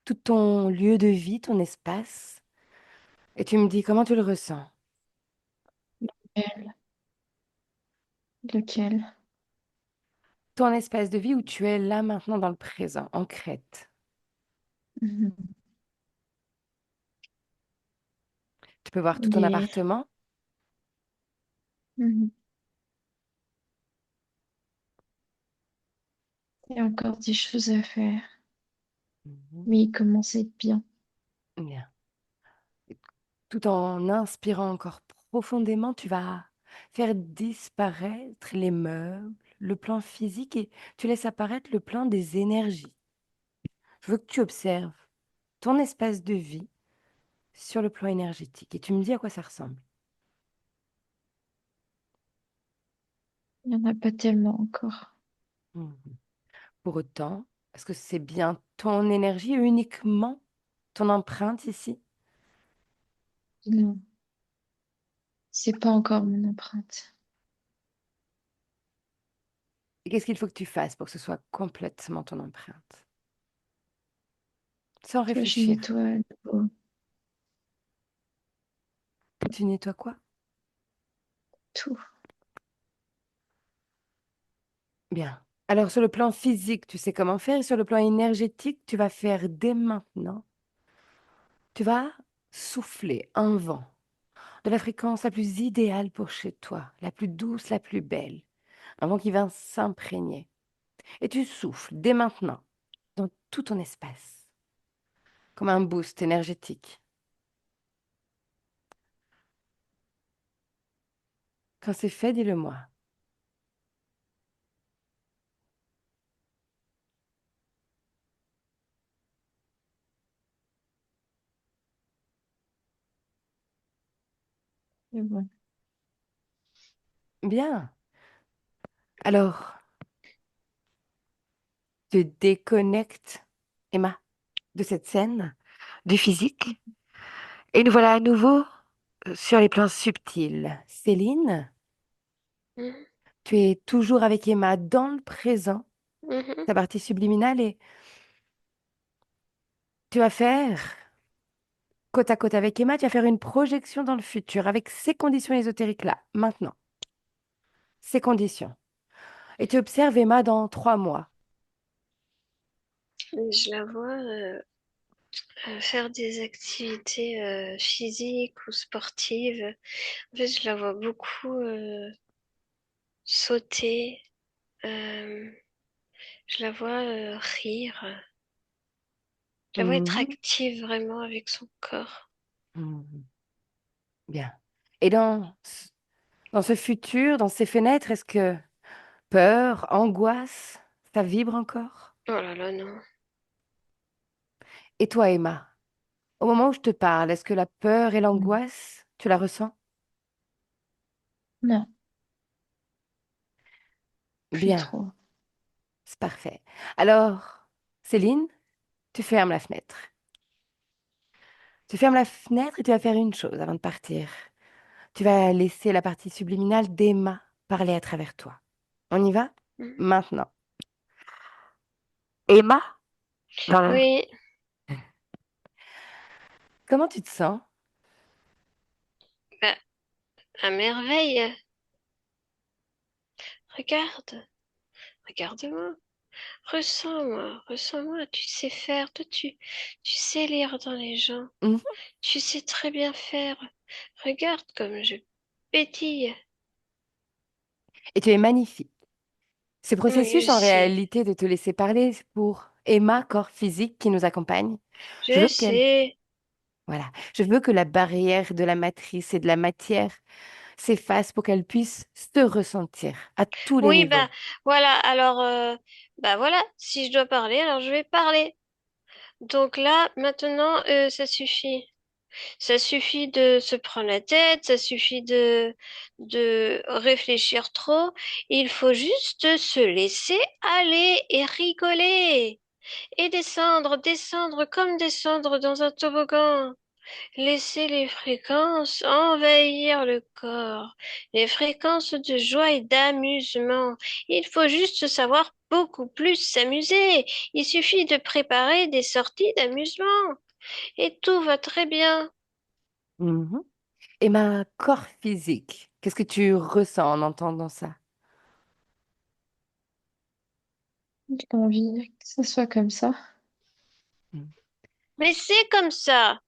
tout ton lieu de vie, ton espace. Et tu me dis comment tu le ressens. Elle. Lequel? Ton espace de vie où tu es là maintenant dans le présent, en Crète. Mhm. Tu peux voir tout Il ton est... appartement. Mhm. Il y a encore des choses à faire. Mhm. Mais il commence à être bien. Bien. Tout en inspirant encore profondément, tu vas faire disparaître les meubles, le plan physique et tu laisses apparaître le plan des énergies. Je veux que tu observes ton espace de vie sur le plan énergétique et tu me dis à quoi ça ressemble. Il n'y en a pas tellement encore. Mhm. Pour autant, est-ce que c'est bien ton énergie uniquement, ton empreinte ici? Non, c'est pas encore mon empreinte. Et qu'est-ce qu'il faut que tu fasses pour que ce soit complètement ton empreinte? Sans Toi, je réfléchir. nettoie à nouveau Tu nettoies quoi? tout. Bien. Alors, sur le plan physique, tu sais comment faire. Et sur le plan énergétique, tu vas faire dès maintenant. Tu vas souffler un vent de la fréquence la plus idéale pour chez toi, la plus douce, la plus belle. Un vent qui va s'imprégner. Et tu souffles dès maintenant dans tout ton espace, comme un boost énergétique. Quand c'est fait, dis-le-moi. Et bon. Bien. Alors, te déconnectes, Emma, de cette scène, du physique. Et nous voilà à nouveau sur les plans subtils. Céline, Mhm, tu es toujours avec Emma dans le présent, mhm. ta partie subliminale, et tu vas faire, côte à côte avec Emma, tu vas faire une projection dans le futur avec ces conditions ésotériques-là, maintenant, ces conditions. Et tu observes Emma dans 3 mois. Et je la vois faire des activités physiques ou sportives. En fait, je la vois beaucoup sauter. euh, je la vois rire. Je la vois être Mhm. active vraiment avec son corps. Mhm. Bien. Et dans ce futur, dans ces fenêtres, est-ce que peur, angoisse, ça vibre encore? Oh là là, non. Et toi, Emma, au moment où je te parle, est-ce que la peur et Mm. l'angoisse, tu la ressens? Non, plus Bien, trop. c'est parfait. Alors, Céline, tu fermes la fenêtre. Tu fermes la fenêtre et tu vas faire une chose avant de partir. Tu vas laisser la partie subliminale d'Emma parler à travers toi. On y va? Mhm. Maintenant. Emma, Oui, comment tu te sens? bah, à merveille. Regarde, regarde-moi. Ressens-moi, ressens-moi. Tu sais faire. Toi, tu sais lire dans les gens. Mhm. Tu sais très bien faire. Regarde comme je pétille. Et tu es magnifique. Ce Oui, processus, je en sais. réalité, de te laisser parler c'est pour Emma, corps physique, qui nous accompagne. Je Je veux qu'elle, sais. voilà, je veux que la barrière de la matrice et de la matière s'efface pour qu'elle puisse se ressentir à tous les Oui, niveaux. bah voilà. Alors, bah voilà. Si je dois parler, alors je vais parler. Donc là, maintenant, ça suffit. Ça suffit de se prendre la tête, ça suffit de réfléchir trop. Il faut juste se laisser aller et rigoler. Et descendre, descendre comme descendre dans un toboggan. Laisser les fréquences envahir le corps. Les fréquences de joie et d'amusement. Il faut juste savoir beaucoup plus s'amuser. Il suffit de préparer des sorties d'amusement. Et tout va très bien. Mhm. Emma, corps physique, qu'est-ce que tu ressens en entendant ça? J'ai envie que ce soit comme ça. Mhm. Mais c'est comme ça.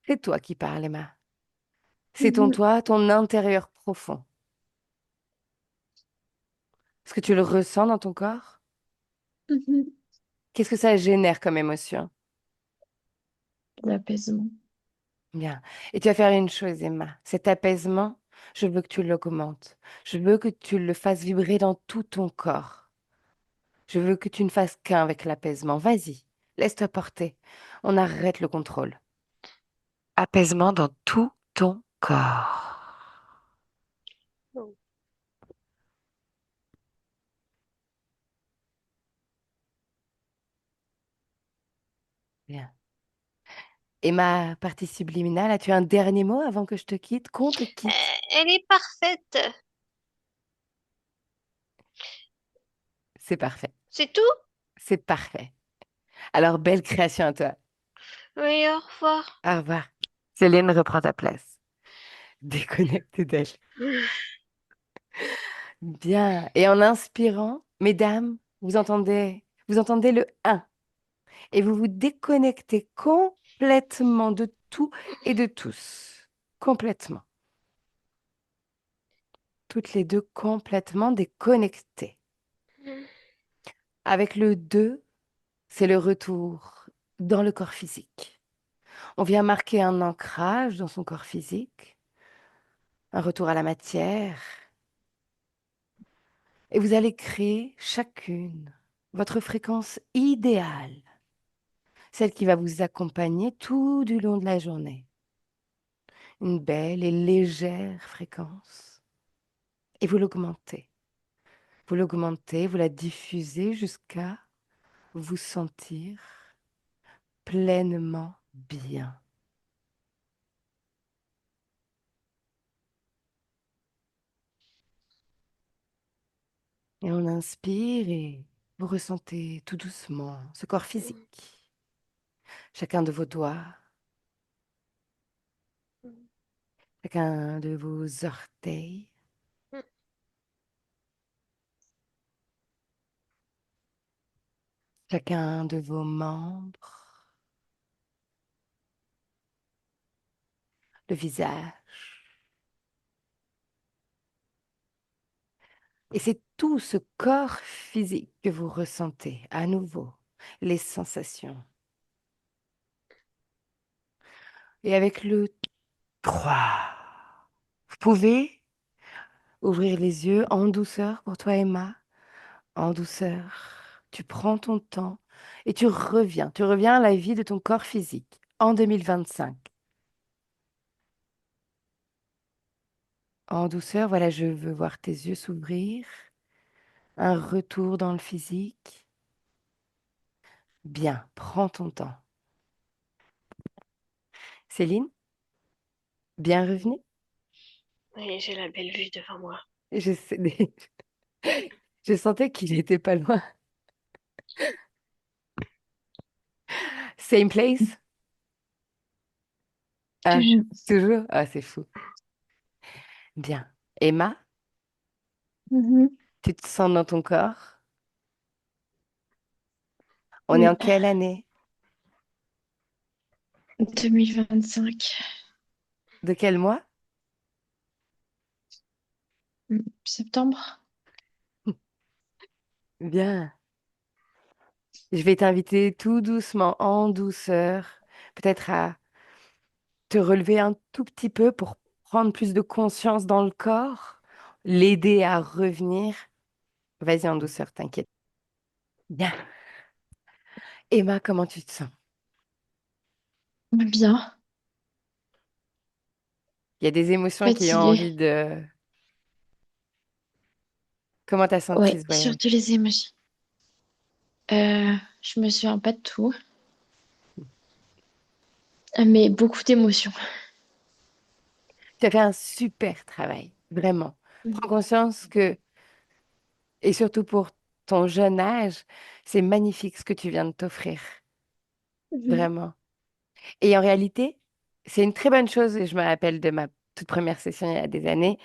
C'est toi qui parles, Emma. C'est ton Mhm. toi, ton intérieur profond. Est-ce que tu le ressens dans ton corps? Mhm. Qu'est-ce que ça génère comme émotion? L'apaisement. Bien. Et tu vas faire une chose, Emma. Cet apaisement, je veux que tu l'augmentes. Je veux que tu le fasses vibrer dans tout ton corps. Je veux que tu ne fasses qu'un avec l'apaisement. Vas-y, laisse-toi porter. On arrête le contrôle. Apaisement dans tout ton corps. Bien. Et ma partie subliminale, as-tu un dernier mot avant que je te quitte? Qu'on te quitte. Elle est parfaite. C'est parfait. C'est tout? C'est parfait. Alors, belle création à toi. Oui, au revoir. Au revoir. Céline reprend ta place. Déconnecte d'elle. Bien. Et en inspirant, mesdames, vous entendez le un et vous vous déconnectez complètement de tout et de tous. Complètement. Toutes les deux complètement déconnectées. Avec le 2, c'est le retour dans le corps physique. On vient marquer un ancrage dans son corps physique, un retour à la matière, et vous allez créer chacune votre fréquence idéale, celle qui va vous accompagner tout du long de la journée. Une belle et légère fréquence. et vous l'augmentez. Vous l'augmentez, vous la diffusez jusqu'à vous sentir pleinement bien. Et on inspire et vous ressentez tout doucement ce corps physique. Chacun de vos doigts, chacun de vos orteils, chacun de vos membres, le visage. Et c'est tout ce corps physique que vous ressentez à nouveau, les sensations. Et avec le 3, vous pouvez ouvrir les yeux en douceur pour toi, Emma, en douceur. Tu prends ton temps et tu reviens à la vie de ton corps physique en 2025. En douceur, voilà, je veux voir tes yeux s'ouvrir, un retour dans le physique. Bien, prends ton temps. Céline, bien revenue? Oui, j'ai la belle vue devant moi. Je sais, je sentais qu'il n'était pas loin. Same place? Ah, Toujours. toujours? Ah, c'est fou. Bien. Emma, Mhm. tu te sens dans ton corps? On est en Oui, quelle année? 2025. De quel mois? Septembre. Bien. Je vais t'inviter tout doucement, en douceur, peut-être à te relever un tout petit peu pour prendre plus de conscience dans le corps, l'aider à revenir. Vas-y en douceur, t'inquiète. Bien. Emma, comment tu te sens? Bien. Il y a des émotions qui ont Fatiguée. envie de... Comment t'as senti Ouais, ce surtout voyage? les émotions. Je me souviens pas de tout, mais beaucoup d'émotions. Tu as fait un super travail, vraiment. Prends Mhm. conscience que, et surtout pour ton jeune âge, c'est magnifique ce que tu viens de t'offrir, Mhm. vraiment. Et en réalité, c'est une très bonne chose, et je me rappelle de ma toute première session il y a des années,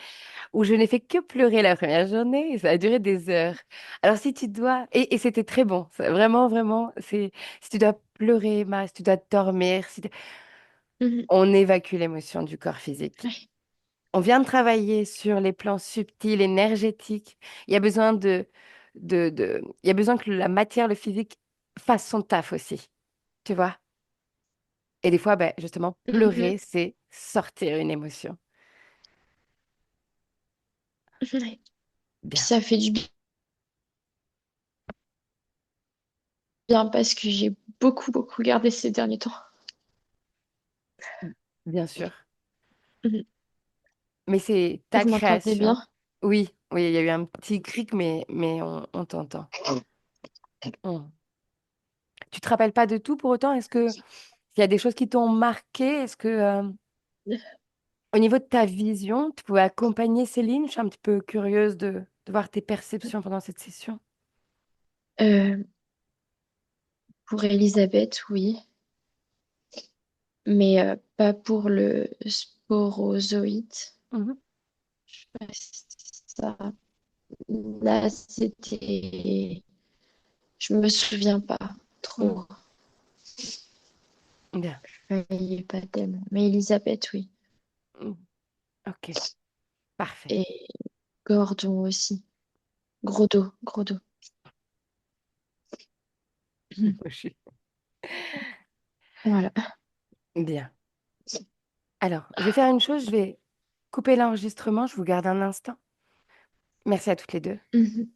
où je n'ai fait que pleurer la première journée, et ça a duré des heures. Alors si tu dois, et c'était très bon, vraiment, vraiment, si tu dois pleurer, si tu dois dormir, Mhm. on évacue l'émotion du corps physique. Ouais. On vient de travailler sur les plans subtils, énergétiques. Il y a besoin il y a besoin que la matière, le physique, fasse son taf aussi, tu vois. Et des fois, ben, justement, Mhm. pleurer, c'est sortir une émotion. Ouais. Puis Bien, ça fait du bien parce que j'ai beaucoup, beaucoup gardé ces derniers temps. bien sûr. Mhm. Mais c'est ta Vous m'entendez création. bien? Oui, oui, il y a eu un petit cric, mais on t'entend. Mm. Tu te rappelles pas de tout pour autant? Est-ce que il y a des choses qui t'ont marqué? Est-ce que, au niveau de ta vision, tu pouvais accompagner Céline? Je suis un petit peu curieuse de voir tes perceptions pendant cette session. Euh, pour Elisabeth, oui, mais pas pour le sporozoïde. Mhm. Ouais, ça, là, c'était. Je me souviens pas Mm. trop. Bien. Je voyais pas tellement. Mais Elisabeth, oui. Mm. Ok, parfait. Et Gordon aussi. Gros dos, gros dos. Mhm. Je suis- Voilà. Bien. Alors, je vais faire une chose, je vais couper l'enregistrement, je vous garde un instant. Merci à toutes les deux. Mhm.